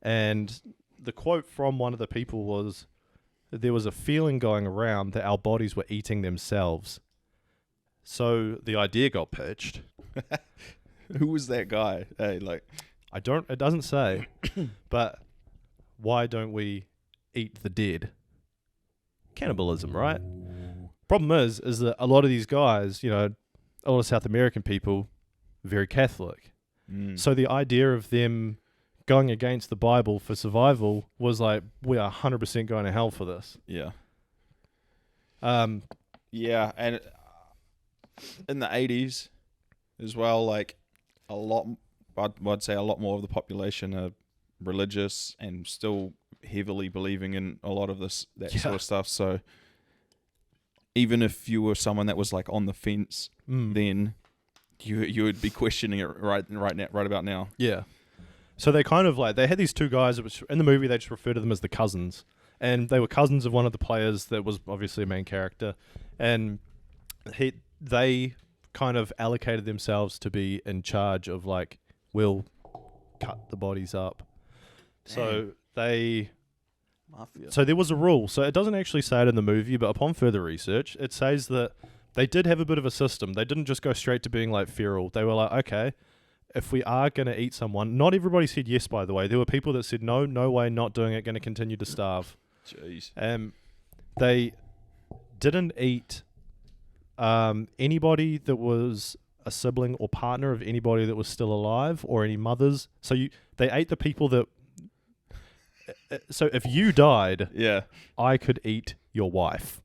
And the quote from one of the people was, there was a feeling going around that our bodies were eating themselves. So the idea got pitched. Who was that guy? Hey, like. It doesn't say, but why don't we eat the dead? Cannibalism, right? Problem is that a lot of these guys, a lot of South American people, very Catholic. Mm. So the idea of them going against the Bible for survival was like, we are 100% going to hell for this. Yeah. Um, Yeah, and in the 80s as well, like a lot, I'd say a lot more of the population are religious and still heavily believing in a lot of that sort of stuff. So even if you were someone that was like on the fence, then you would be questioning it right about now. Yeah. So they kind of like, they had these two guys, which in the movie they just refer to them as the cousins, and they were cousins of one of the players that was obviously a main character, and they kind of allocated themselves to be in charge of like, we'll cut the bodies up. So they... Mafia. So there was a rule. So it doesn't actually say it in the movie, but upon further research, it says that they did have a bit of a system. They didn't just go straight to being like feral. They were like, okay, if we are going to eat someone, not everybody said yes, by the way. There were people that said, no way, not doing it, going to continue to starve. Jeez. They didn't eat anybody that was a sibling or partner of anybody that was still alive, or any mothers. So they ate the people that... So if you died, I could eat your wife.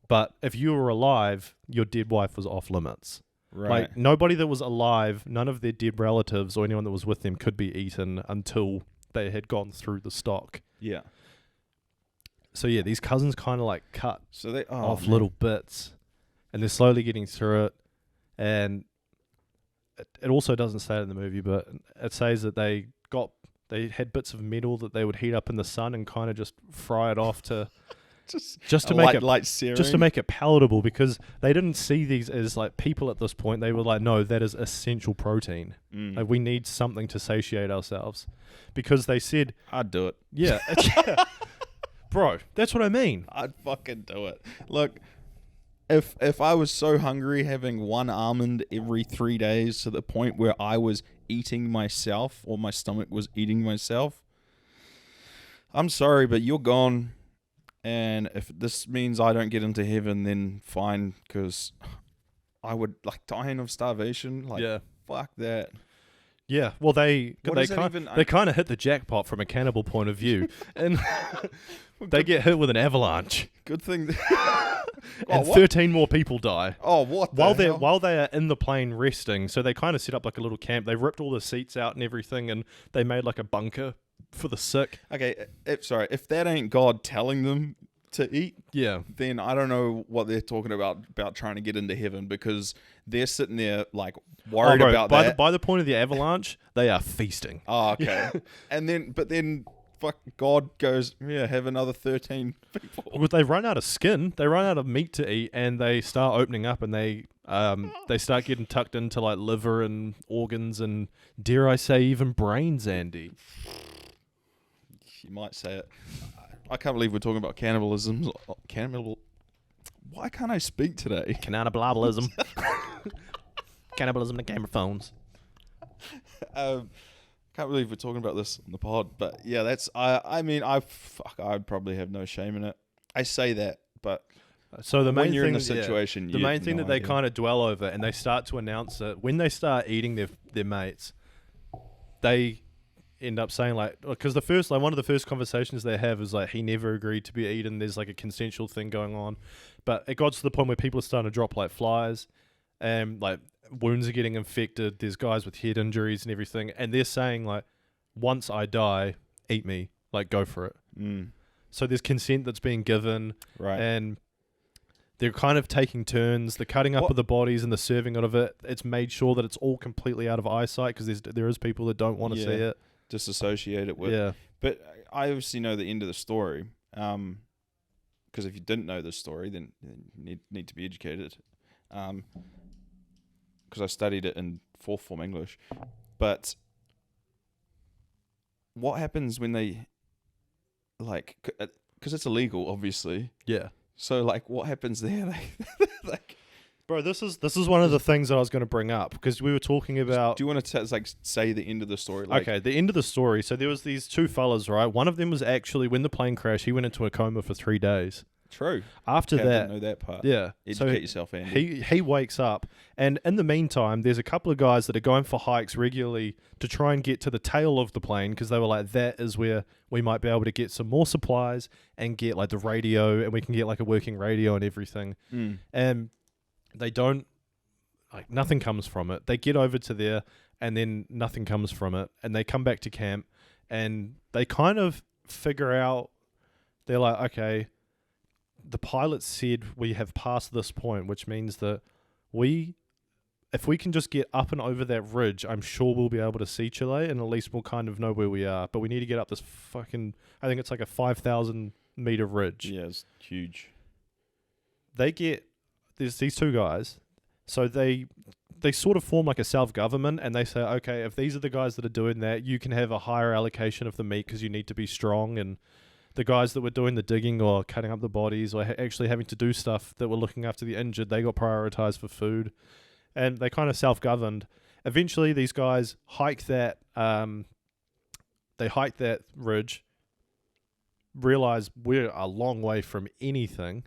But if you were alive, your dead wife was off limits. Right. Like, nobody that was alive, none of their dead relatives or anyone that was with them could be eaten until they had gone through the stock. Yeah. So yeah, these cousins kind of like cut off man. little bits, and they're slowly getting through it. And it also doesn't say it in the movie, but it says that they had bits of metal that they would heat up in the sun and kind of just fry it off to just to make it palatable, because they didn't see these as like people at this point. They were like, no, that is essential protein. Like, we need something to satiate ourselves, because they said, I'd do it. Yeah. Bro, that's what I mean. I'd fucking do it. Look, if I was so hungry, having one almond every 3 days to the point where I was eating myself, or my stomach was eating myself, I'm sorry, but you're gone. And if this means I don't get into heaven, then fine, because I would like dying of starvation. Like, fuck that. Yeah, well, they kind of hit the jackpot from a cannibal point of view, and they get hit with an avalanche. Good thing. And 13 more people die. Oh, what? While they are in the plane resting, so they kind of set up like a little camp. They ripped all the seats out and everything, and they made like a bunker for the sick. Okay, if that ain't God telling them to eat, then I don't know what they're talking about trying to get into heaven, because they're sitting there like worried about that. By the point of the avalanche, they are feasting. Oh, okay. But then fuck, God goes, have another 13 people. Well, they run out of skin, they run out of meat to eat, and they start opening up, and they start getting tucked into like liver and organs and, dare I say, even brains, Andy. You might say it. I can't believe we're talking about cannibalism. Why can't I speak today? Cannibalism. Cannibalism and camera phones. Can't believe we're talking about this on the pod, but yeah, that's. I'd probably have no shame in it. I say that, but so the main when you're thing, in a situation, the main thing that they kind of dwell over, and they start to announce it when they start eating their mates. They end up saying like, because one of the first conversations they have is like, he never agreed to be eaten. There's like a consensual thing going on, but it got to the point where people are starting to drop like flies, and like wounds are getting infected. There's guys with head injuries and everything, and they're saying like, once I die, eat me, like go for it. So there's consent that's being given, right? And they're kind of taking turns. The cutting up of the bodies and the serving of it. It's made sure that it's all completely out of eyesight, because there is people that don't want to see it. Disassociate it with. Yeah. But I obviously know the end of the story. Because if you didn't know the story, then you need to be educated. Because I studied it in 4th form English. But what happens when they, like, because it's illegal, obviously. Yeah. So, like, what happens there? Like, bro, this is one of the things that I was going to bring up, because we were talking about. Do you want to say the end of the story? Like, okay, the end of the story. So there was these two fellas, right? One of them was actually, when the plane crashed, he went into a coma for 3 days. True. After that, I didn't know that part. Yeah. Educate yourself, Andy. He wakes up, and in the meantime, there's a couple of guys that are going for hikes regularly to try and get to the tail of the plane, because they were like, that is where we might be able to get some more supplies and get like the radio, and we can get like a working radio and everything. And they don't like nothing comes from it. They get over to there, and then nothing comes from it, and they come back to camp, and they kind of figure out. They're like, okay, the pilot said we have passed this point, which means that if we can just get up and over that ridge, I'm sure we'll be able to see Chile, and at least we'll kind of know where we are. But we need to get up this fucking, I think it's like a 5,000 meter ridge. Yeah, it's huge. There's these two guys, so they sort of form like a self-government, and they say, okay, if these are the guys that are doing that, you can have a higher allocation of the meat because you need to be strong, and the guys that were doing the digging or cutting up the bodies or actually having to do stuff that were looking after the injured, they got prioritized for food, and they kind of self-governed. Eventually, these guys hike that ridge, realize we're a long way from anything.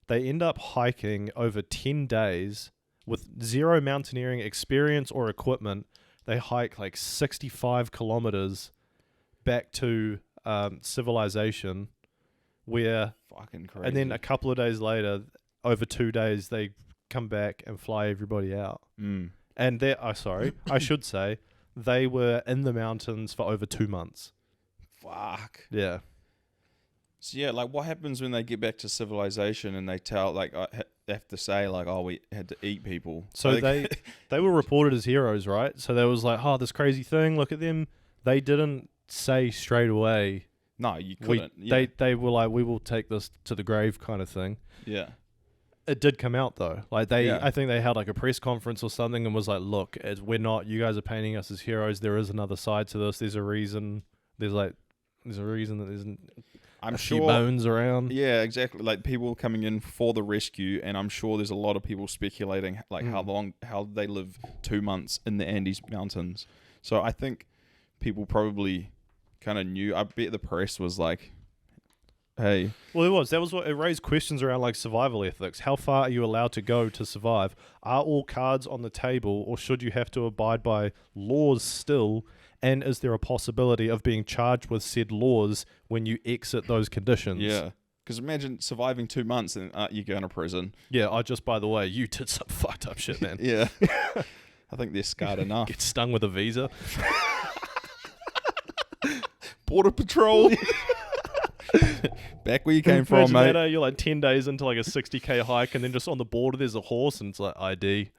They end up hiking over 10 days with zero mountaineering experience or equipment. They hike like 65 kilometers back to civilization, where Fucking crazy. and then a couple of days later, over 2 days, they come back and fly everybody out. And I should say they were in the mountains for over 2 months. Fuck. Yeah. So yeah, like what happens when they get back to civilization and they tell, like, they have to say, like, oh, we had to eat people. So Like, they were reported as heroes, right? So there was like, oh, this crazy thing, look at them. They didn't say straight away. no, you couldn't. They were like, we will take this to the grave kind of thing. Yeah. It did come out though. Like Yeah. I think they held like a press conference or something and was like, look, we're not, you guys are painting us as heroes. There is another side to this. There's a reason. There's a reason that there's I'm a sure. few bones around. Yeah, exactly. Like people coming in for the rescue, and I'm sure there's a lot of people speculating like how they live 2 months in the Andes Mountains. So I think people probably kind of knew. I bet the press was like, hey. Well, that was what it raised questions around, like survival ethics. How far are you allowed to go to survive? Are all cards on the table, or should you have to abide by laws still? And is there a possibility of being charged with said laws when you exit those conditions? Yeah. Because imagine surviving 2 months and you go to prison. Yeah, by the way, you did some fucked up shit, man. Yeah. I think they're scarred enough. Get stung with a visa. Border Patrol. Back where you came from, Imagine mate. that, you're like 10 days into like a 60k hike, and then just on the border there's a horse, and it's like ID.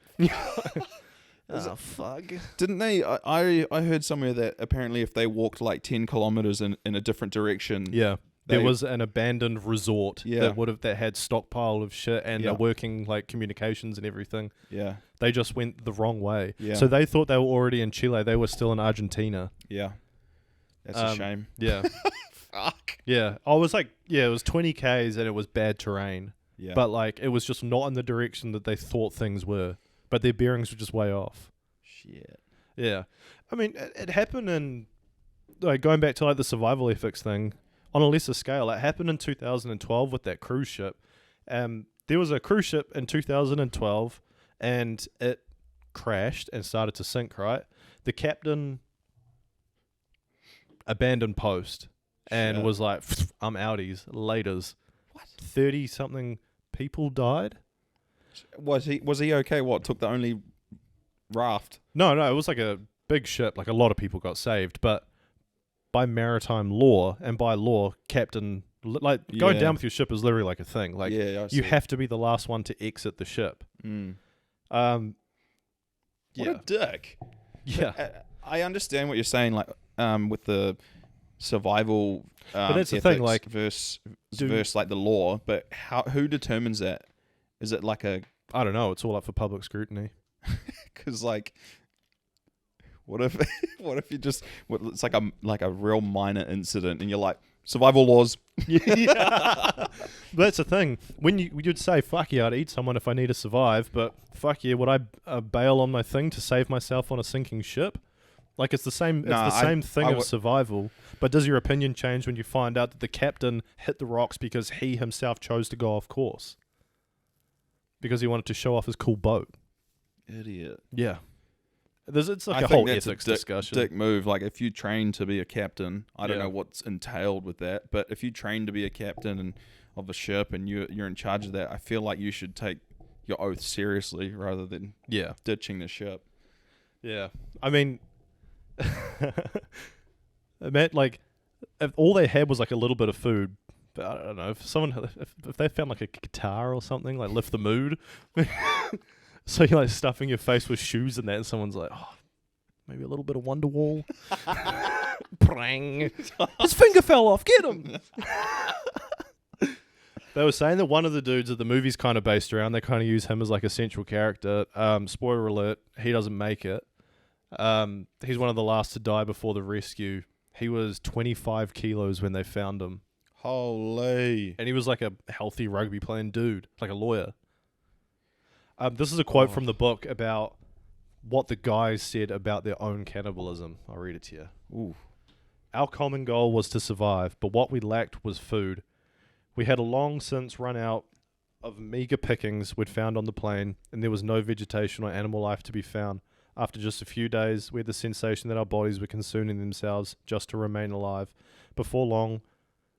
Oh, fuck. Didn't they? I heard somewhere that apparently if they walked like 10 kilometers in a different direction. Yeah. There They- was an abandoned resort Yeah. that had stockpile of shit and Yeah. working like communications and everything. Yeah. They just went the wrong way. Yeah. So they thought they were already in Chile. They were still in Argentina. Yeah. That's a shame. Yeah. Fuck. Yeah. I was like, yeah, it was 20 Ks and it was bad terrain. Yeah. But like it was just not in the direction that they thought things were. But their bearings were just way off. Shit. Yeah. I mean, it happened in, like, going back to like the survival ethics thing, on a lesser scale, it happened in 2012 with that cruise ship. There was a cruise ship in 2012 and it crashed and started to sink, right? The captain abandoned post and Shit. was like, I'm outies, laters. What? 30-something people died? Was he okay? What, took the only raft? No, it was like a big ship. Like a lot of people got saved, but by maritime law and by law, captain, like going Yeah. down with your ship is literally like a thing. Like Yeah, I you see. have to be the last one to exit the ship. Mm. Yeah, What a dick. yeah. I understand what you're saying, like with the survival. But that's the thing, ethics like, versus like the law. But who determines that? Is it like a? I don't know. It's all up for public scrutiny. Because like, what if you just it's like a real minor incident and you're like survival laws. Yeah. That's the thing. When you'd say, fuck yeah, I'd eat someone if I need to survive, but fuck yeah, would I bail on my thing to save myself on a sinking ship? Like it's the same. It's Nah, the same thing of would- survival. But does your opinion change when you find out that the captain hit the rocks because he himself chose to go off course? Because he wanted to show off his cool boat. Idiot. Yeah. It's like I a think whole that's ethics a discussion. dick move. Like if you train to be a captain, I don't Yeah. know what's entailed with that, but if you train to be a captain of a ship and you're in charge of that, I feel like you should take your oath seriously rather than Yeah. ditching the ship. Yeah. I mean, it meant like if all they had was like a little bit of food. But I don't know if they found like a guitar or something, like lift the mood. So you're like stuffing your face with shoes and that, and someone's like, oh, maybe a little bit of Wonderwall. Prang! His finger fell off. Get him! They were saying that one of the dudes that the movie's kind of based around, they kind of use him as like a central character. Spoiler alert: he doesn't make it. He's one of the last to die before the rescue. He was 25 kilos when they found him. Holy. And he was like a healthy rugby playing dude, like a lawyer. This is a quote from the book about what the guys said about their own cannibalism. I'll read it to you. Ooh. Our common goal was to survive, but what we lacked was food. We had long since run out of meager pickings we'd found on the plain, and there was no vegetation or animal life to be found. After just a few days, we had the sensation that our bodies were consuming themselves just to remain alive. Before long,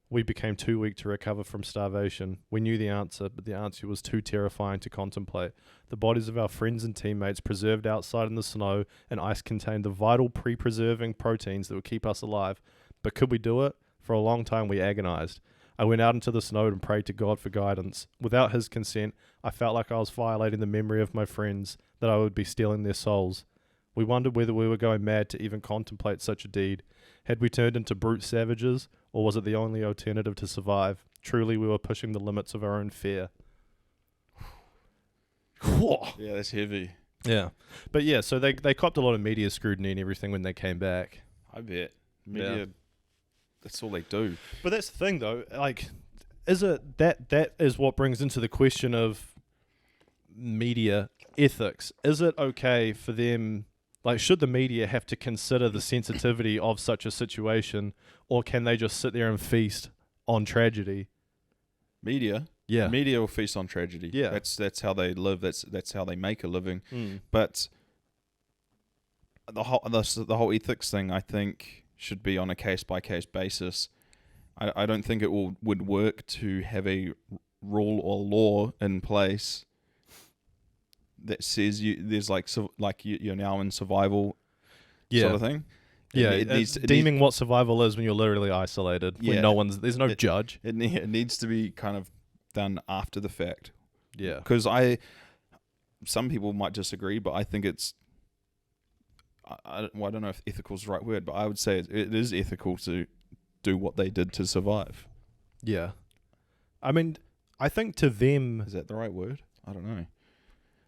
we became too weak to recover from starvation. We knew the answer, but the answer was too terrifying to contemplate. The bodies of our friends and teammates, preserved outside in the snow and ice, contained the vital pre-preserving proteins that would keep us alive. But could we do it? For a long time, we agonized. I went out into the snow and prayed to God for guidance. Without his consent, I felt like I was violating the memory of my friends, that I would be stealing their souls. We wondered whether we were going mad to even contemplate such a deed. Had we turned into brute savages, or was it the only alternative to survive? Truly, we were pushing the limits of our own fear. Yeah, that's heavy. Yeah. But yeah, so they copped a lot of media scrutiny and everything when they came back. I bet. Media, that's all they do. But that's the thing, though. Like, is it that is what brings into the question of media ethics. Is it okay for them... Like, should the media have to consider the sensitivity of such a situation, or can they just sit there and feast on tragedy? Media? Yeah. Media will feast on tragedy. Yeah. That's how they live. That's how they make a living. Mm. But the whole ethics thing, I think, should be on a case-by-case basis. I don't think it would work to have a rule or law in place that says there's you're now in survival sort of thing. Yeah, deeming what survival is when you're literally isolated, when there's no judge. It needs to be kind of done after the fact. Yeah, because some people might disagree, but I think it's I don't know if ethical is the right word, but I would say it is ethical to do what they did to survive. Yeah, I mean, I think to them, is that the right word? I don't know.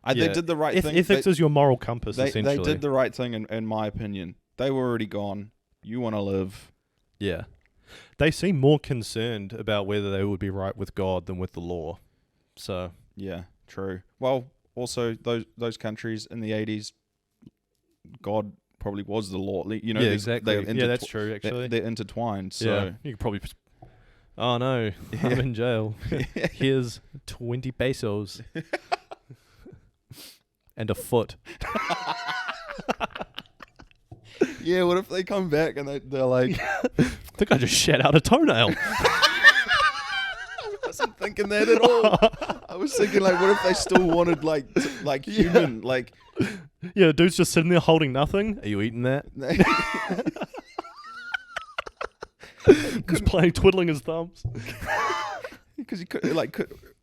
They did the right thing. Ethics is your moral compass, essentially. They did the right thing, in my opinion. They were already gone. You want to live. Yeah. They seem more concerned about whether they would be right with God than with the law. So. Yeah, true. Well, also, those countries in the 80s, God probably was the law. You know, yeah, exactly. Yeah, that's true, actually. They're intertwined, so... Yeah, you could probably... Oh, no, I'm in jail. Here's 20 pesos. And a foot. Yeah, what if they come back and they're like... I think I just shat out a toenail. I wasn't thinking that at all. I was thinking, like, what if they still wanted, human, like... Yeah, the dude's just sitting there holding nothing. Are you eating that? Just playing, twiddling his thumbs. Because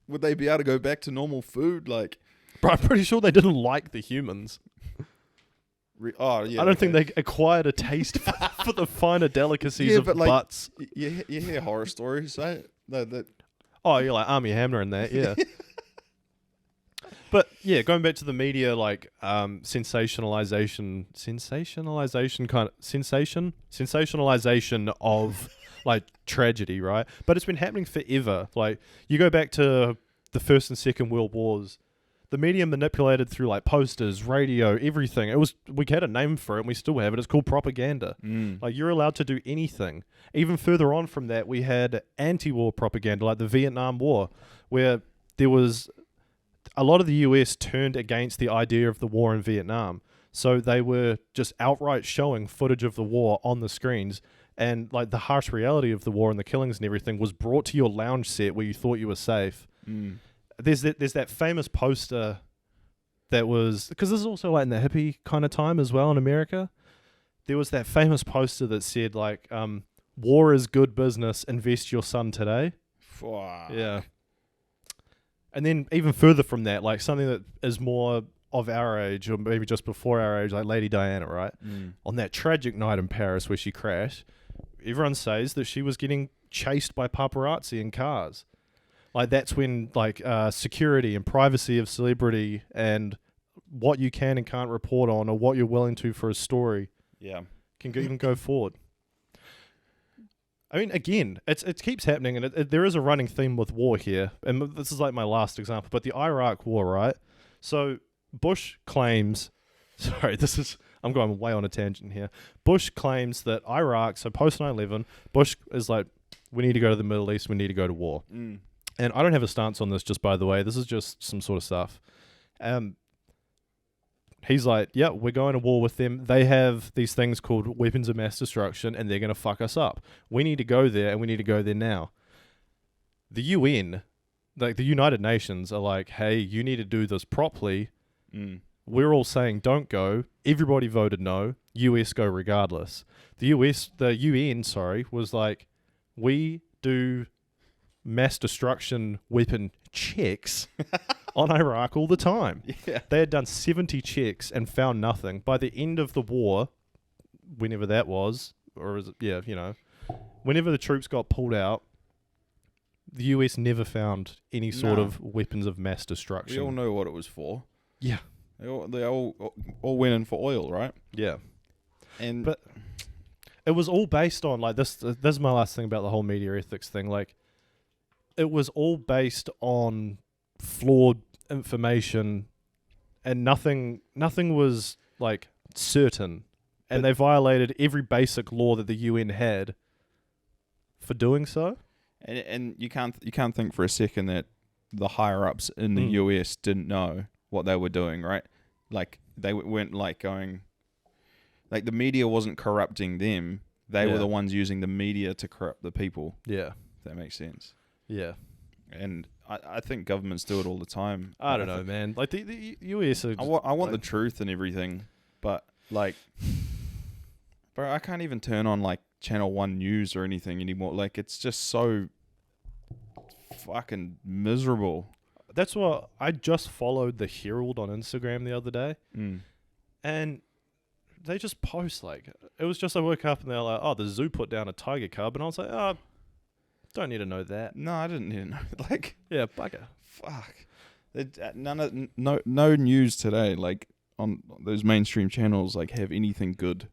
would they be able to go back to normal food, like... Bro, I'm pretty sure they didn't like the humans. Oh, yeah. I don't think they acquired a taste for the finer delicacies of butts. You hear horror stories, right? Oh, you're like Armie Hammer and that, yeah. But yeah, going back to the media, like sensationalization of like tragedy, right? But it's been happening forever. Like you go back to the First and Second World Wars. The media manipulated through like posters, radio, everything. We had a name for it and we still have it. It's called propaganda. Like you're allowed to do anything. Even further on from that, we had anti-war propaganda like the Vietnam War, where there was a lot of the US turned against the idea of the war in Vietnam. So they were just outright showing footage of the war on the screens, and like the harsh reality of the war and the killings and everything was brought to your lounge set where you thought you were safe. there's that famous poster that was, because this is also like in the hippie kind of time as well in America. There was that famous poster that said like, war is good business, invest your son today. Fuck. Yeah. And then even further from that, like something that is more of our age, or maybe just before our age, like Lady Diana, right? On that tragic night in Paris where she crashed, everyone says that she was getting chased by paparazzi in cars. Like that's when like security and privacy of celebrity and what you can and can't report on, or what you're willing to for a story, Yeah. can even go forward. I mean, again, it keeps happening, and there is a running theme with war here, and this is like my last example, but the Iraq War, right? So Bush claims, I'm going way on a tangent here. Bush claims that Iraq, so post 9/11, Bush is like, we need to go to the Middle East, we need to go to war. And I don't have a stance on this, just by the way. This is just some sort of stuff. He's like, yeah, we're going to war with them. They have these things called weapons of mass destruction, and they're going to fuck us up. We need to go there, and we need to go there now. The UN, like the United Nations, are like, hey, you need to do this properly. We're all saying don't go. Everybody voted no. US go regardless. The UN, was like, we do mass destruction weapon checks on Iraq all the time. Yeah. They had done 70 checks and found nothing. By the end of the war, whenever that was, or is it, yeah, whenever the troops got pulled out, the US never found any sort of weapons of mass destruction. We all know what it was for. Yeah. They all went in for oil, right? Yeah. But it was all based on, like, this is my last thing about the whole media ethics thing. Like, it was all based on flawed information, and nothing was, like, certain. And they violated every basic law that the UN had for doing so. And you can't think for a second that the higher ups in the US didn't know what they were doing, right? Like they weren't like going, like the media wasn't corrupting them. They were the ones using the media to corrupt the people. Yeah, if that makes sense. Yeah, and I think governments do it all the time. I don't know, man. Like the US. I want the truth and everything, but like, bro, I can't even turn on like Channel 1 News or anything anymore. Like it's just so fucking miserable. That's what I just followed the Herald on Instagram the other day, and they just post like, it was just I woke up and they're like, oh, the zoo put down a tiger cub, and I was like, oh, don't need to know that. No, I didn't need to know. Like, yeah, bugger. Fuck. No news today. Like on those mainstream channels, like have anything good.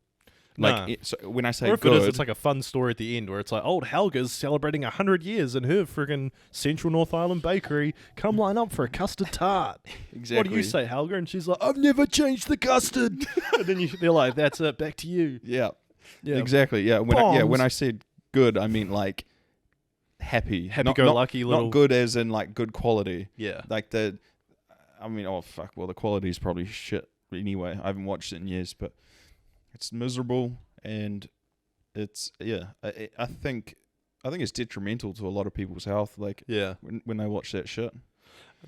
Like so when I say or if good, it is, it's like a fun story at the end where it's like, old Helga's celebrating 100 years in her friggin' Central North Island bakery. Come line up for a custard tart. Exactly. What do you say, Helga? And she's like, I've never changed the custard. And then they're like, that's it, back to you. Yeah. Exactly. Yeah. When I said good, I mean like happy go lucky little. Not good as in like good quality. Yeah. Like well, the quality is probably shit anyway. I haven't watched it in years, but it's miserable, and it's I think it's detrimental to a lot of people's health. Like when they watch that shit.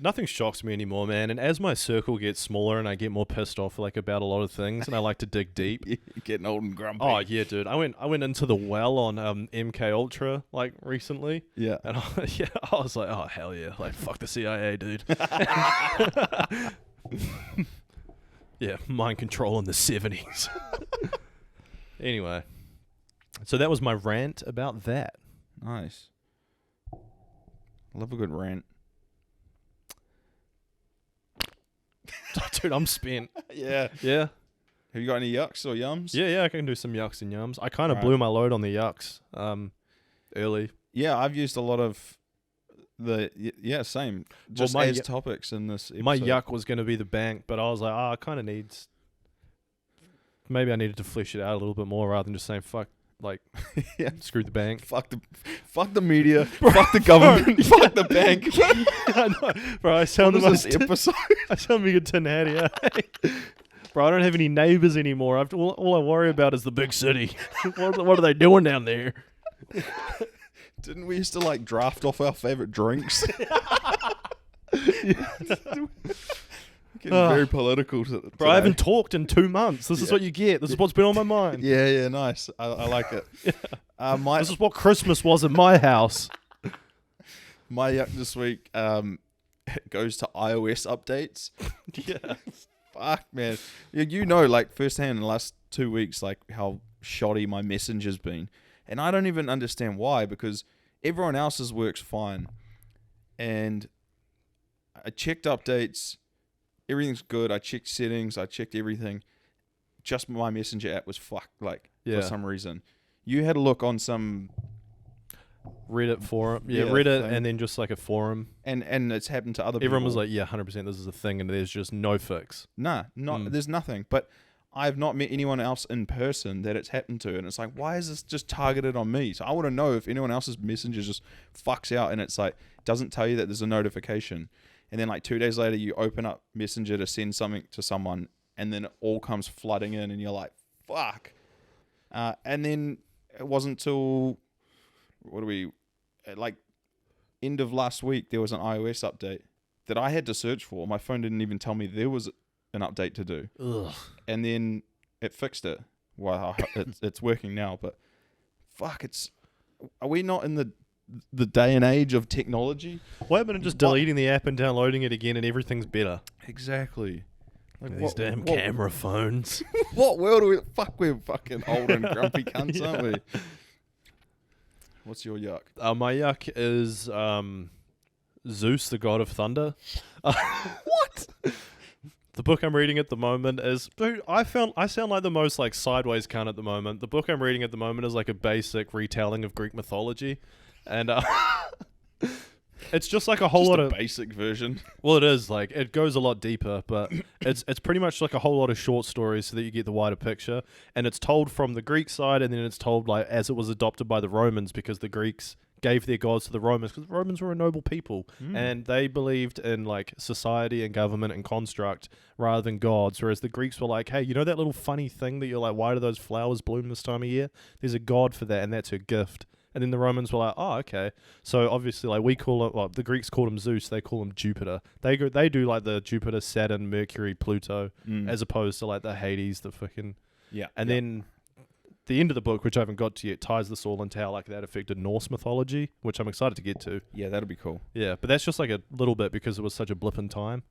Nothing shocks me anymore, man. And as my circle gets smaller and I get more pissed off like about a lot of things, and I like to dig deep. You're getting old and grumpy. Oh yeah, dude. I went into the well on MK Ultra like recently. Yeah. And I was like, oh hell yeah, like fuck the CIA, dude. Yeah, mind control in the 70s. Anyway, so that was my rant about that. Nice. I love a good rant. Dude, I'm spent. Yeah. Yeah. Have you got any yucks or yums? Yeah, I can do some yucks and yums. I kind of blew my load on the yucks early. Yeah, I've used a lot of same. Just as topics in this episode. My yuck was going to be the bank, but I was like, I kind of maybe I needed to flesh it out a little bit more rather than just saying fuck, like, screw the bank. Fuck the media. Fuck the government. Fuck the bank. I know. Bro, I sound this episode. I sound like a tin hattie. Bro, I don't have any neighbors anymore. All I worry about is the big city. What are they doing down there? Didn't we used to like draft off our favorite drinks? Getting very political today. Bro, I haven't talked in 2 months. This is what you get. This is what's been on my mind. Yeah, nice. I like it. This is what Christmas was at my house. My yuck this week goes to iOS updates. Yeah. Fuck, man. You know, like, firsthand in the last 2 weeks, like, how shoddy my Messenger's been. And I don't even understand why, because everyone else's works fine. And I checked updates. Everything's good. I checked settings. I checked everything. Just my Messenger app was fucked, like, for some reason. You had a look on some Reddit forum. Yeah, Yeah, Reddit thing. and then just like a forum. and it's happened to other people. Everyone was like, yeah, 100% this is a thing, and there's just no fix. Nah, there's nothing. But I've not met anyone else in person that it's happened to, and it's like, why is this just targeted on me? So I want to know if anyone else's Messenger just fucks out and it's like doesn't tell you that there's a notification, and then like 2 days later you open up Messenger to send something to someone, and then it all comes flooding in, and you're like, fuck. And then it wasn't till like end of last week there was an iOS update that I had to search for. My phone didn't even tell me there was an update to do. Ugh. And then it fixed it. Well, it's working now, but fuck, are we not in the day and age of technology? What happened to just deleting the app and downloading it again and everything's better? Exactly. Like, These damn camera phones. What world are we? Fuck, we're fucking old and grumpy cunts, aren't we? What's your yuck? My yuck is Zeus, the god of thunder. What? The book I'm reading at the moment is, dude, I sound like the most like sideways cunt at the moment. The book I'm reading at the moment is like a basic retelling of Greek mythology, and it's just like a whole lot of basic version. Well, it is like it goes a lot deeper, but it's pretty much like a whole lot of short stories so that you get the wider picture, and it's told from the Greek side, and then it's told like as it was adopted by the Romans because the Greeks gave their gods to the Romans because the Romans were a noble people and they believed in like society and government and construct rather than gods, whereas the Greeks were like, hey, you know that little funny thing that you're like, why do those flowers bloom this time of year? There's a god for that, and that's her gift. And then the Romans were like, oh, okay. So obviously, like we call it, well, the Greeks called him Zeus. They call him Jupiter. They do like the Jupiter, Saturn, Mercury, Pluto, as opposed to like the Hades, the fucking. Yeah. And then the end of the book, which I haven't got to yet, ties this all into how like that affected Norse mythology, which I'm excited to get to. Yeah, that'll be cool. Yeah, but that's just like a little bit because it was such a blip in time.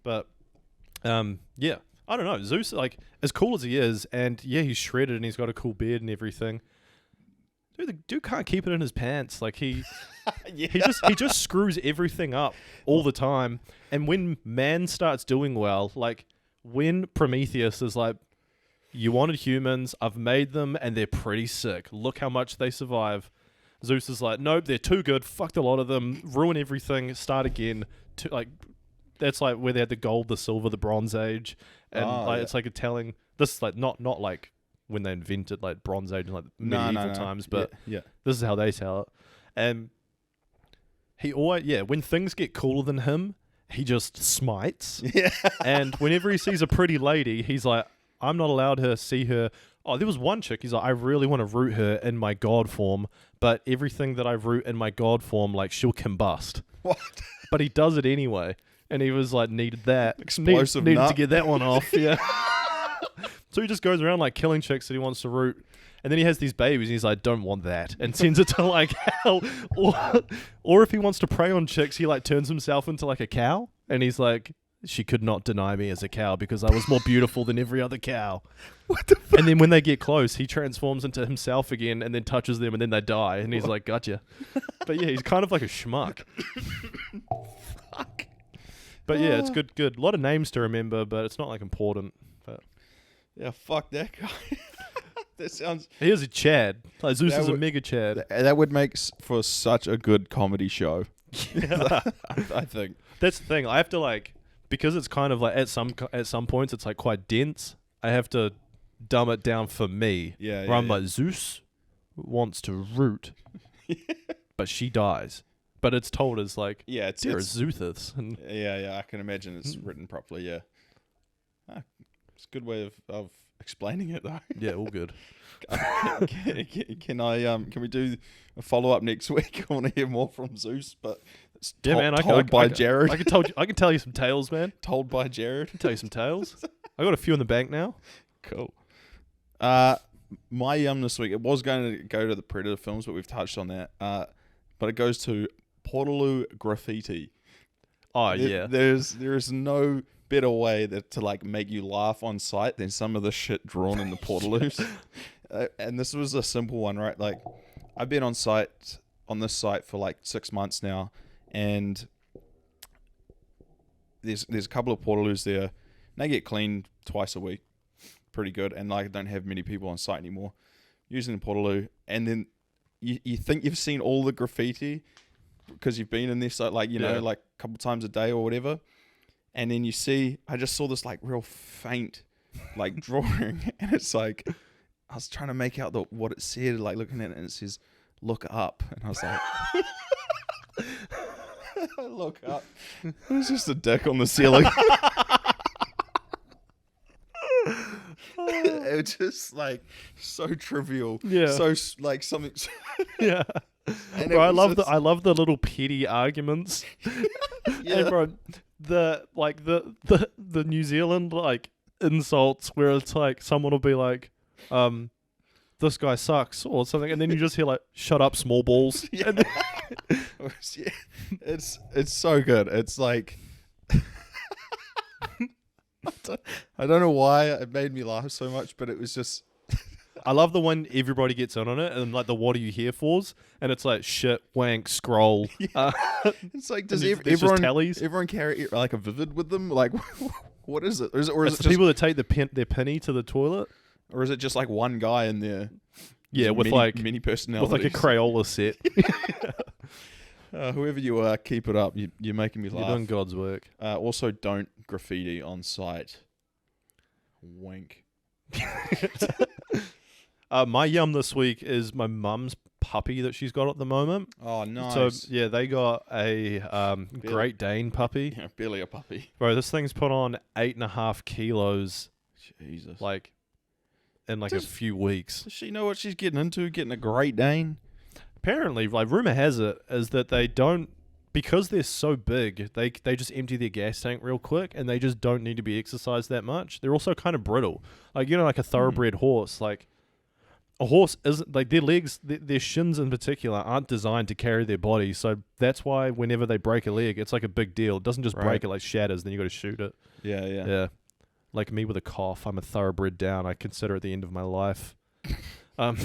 But yeah, I don't know. Zeus, like as cool as he is, and yeah, he's shredded and he's got a cool beard and everything. Dude, the dude can't keep it in his pants. Like he just screws everything up all the time. And when man starts doing well, like when Prometheus is like, you wanted humans, I've made them, and they're pretty sick. Look how much they survive. Zeus is like, nope, they're too good. Fucked a lot of them. Ruin everything. Start again. That's like where they had the gold, the silver, the Bronze Age, and it's like a telling. This is like not like when they invented like Bronze Age and like medieval times, but this is how they tell it. And he always, when things get cooler than him, he just smites. Yeah. And whenever he sees a pretty lady, he's like, I'm not allowed to see her. Oh, there was one chick. He's like, I really want to root her in my god form, but everything that I root in my god form, like she'll combust. What? But he does it anyway. And he was like, needed that. Explosive needed nut. to get that one off. Yeah. So he just goes around like killing chicks that he wants to root. And then he has these babies and he's like, don't want that. And sends it to like hell. Or if he wants to prey on chicks, he like turns himself into like a cow. And he's like, she could not deny me as a cow because I was more beautiful than every other cow. What the fuck? And then when they get close, he transforms into himself again and then touches them and then they die. And he's like, gotcha. But yeah, he's kind of like a schmuck. Fuck. But yeah, it's good. A lot of names to remember, but it's not like important. But Yeah, fuck that guy. That sounds... he is a Chad. Like Zeus is a mega Chad. That would make for such a good comedy show. Yeah. I think. That's the thing. I have to like, because it's kind of like at some points it's like quite dense. I have to dumb it down for me. Yeah. Where I'm like, Zeus wants to root, but she dies. But it's told as like, yeah, it's Zeuthis. And yeah, I can imagine it's written properly. Yeah. It's a good way of explaining it though. yeah, all good. Can we do a follow up next week? I want to hear more from Zeus, but It's Yeah, man. told by Jared. I can tell you some tales, man. Told by Jared. Tell you some tales. I got a few in the bank now. Cool. My yum this week, it was going to go to the Predator films, but we've touched on that. But it goes to Portaloo graffiti. Oh yeah. There is no better way to like make you laugh on sight than some of the shit drawn in the Portaloos. And this was a simple one, right? Like, I've been on this site for like 6 months now, and there's a couple of Portaloos there. And they get cleaned twice a week, pretty good. And like, I don't have many people on site anymore using the Portaloo. And then you think you've seen all the graffiti because you've been in this site, like, you know, like a couple times a day or whatever. And then I just saw this like real faint like drawing, and it's like, I was trying to make out what it said, like looking at it, and it says, "Look up." And I was like, I look up. It was just a dick on the ceiling. It was just like so trivial. Yeah. So like something. Yeah. And Bro, I love the little petty arguments. Yeah. And bro, the New Zealand like insults where it's like someone will be like, this guy sucks or something, and then you just hear like, "Shut up, small balls." Yeah. Yeah. It's so good. It's like, I don't know why it made me laugh so much, but it was just. I love the one everybody gets on it, and like the "What are you here for?" and it's like shit, wank, scroll. Yeah. It's like, does there's just tallies. everyone carry like a Vivid with them? Like, what is it? Or is it It's the just people that take their penny to the toilet. Or is it just like one guy in there? Yeah, with many personalities. with like a Crayola set. Whoever you are, keep it up. You're making me You're laugh. doing God's work. Also, don't graffiti on site. Wink. My yum this week is my mum's puppy that she's got at the moment. Oh, nice. So yeah, they got a Great Dane puppy. Yeah, barely a puppy. Bro, this thing's put on 8.5 kilos, Jesus. like in like a few weeks. Does she know what she's getting into? Getting a Great Dane? Apparently, like rumor has it is that they don't, because they're so big, they just empty their gas tank real quick, and they just don't need to be exercised that much. They're also kind of brittle, like, you know, like a thoroughbred horse. Like a horse isn't, like, their legs, their shins in particular, aren't designed to carry their body. So that's why whenever they break a leg, it's like a big deal. It doesn't just break, it like shatters. Then you got to shoot it. Yeah. Like me with a cough, I'm a thoroughbred down. I consider it the end of my life. But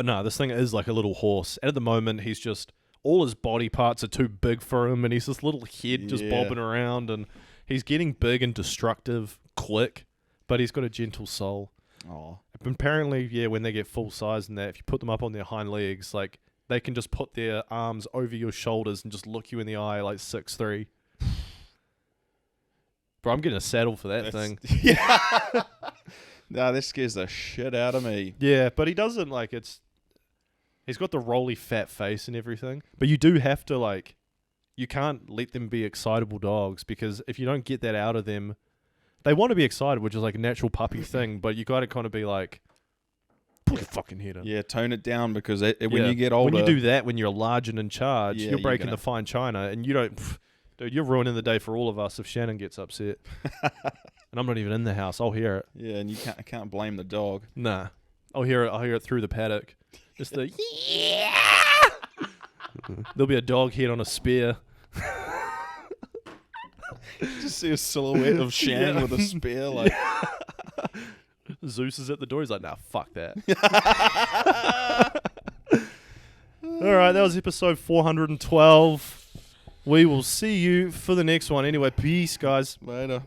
no, this thing is like a little horse. And at the moment, he's just, all his body parts are too big for him, and he's this little head just bobbing around, and he's getting big and destructive quick, but he's got a gentle soul. Oh. Apparently, yeah, when they get full size and that, if you put them up on their hind legs, like, they can just put their arms over your shoulders and just look you in the eye like 6'3". Bro, I'm getting a saddle for that thing. Yeah. Nah, that scares the shit out of me. Yeah, but he doesn't, like, he's got the rolly fat face and everything, but you do have to, like, you can't let them be excitable dogs, because if you don't get that out of them, they want to be excited, which is like a natural puppy thing, but you got to kind of be like, put your fucking head in. Yeah, tone it down, because when you get older... When you do that, when you're large and in charge, Yeah, you're breaking the fine china, and you don't... Dude, you're ruining the day for all of us if Shannon gets upset. And I'm not even in the house. I'll hear it. Yeah, and you can't blame the dog. Nah. I'll hear it through the paddock. Just the... There'll be a dog head on a spear. Just see a silhouette of Shan with a spear, like... Zeus is at the door. He's like, nah, fuck that. All right, that was episode 412. We will see you for the next one. Anyway, peace, guys. Later.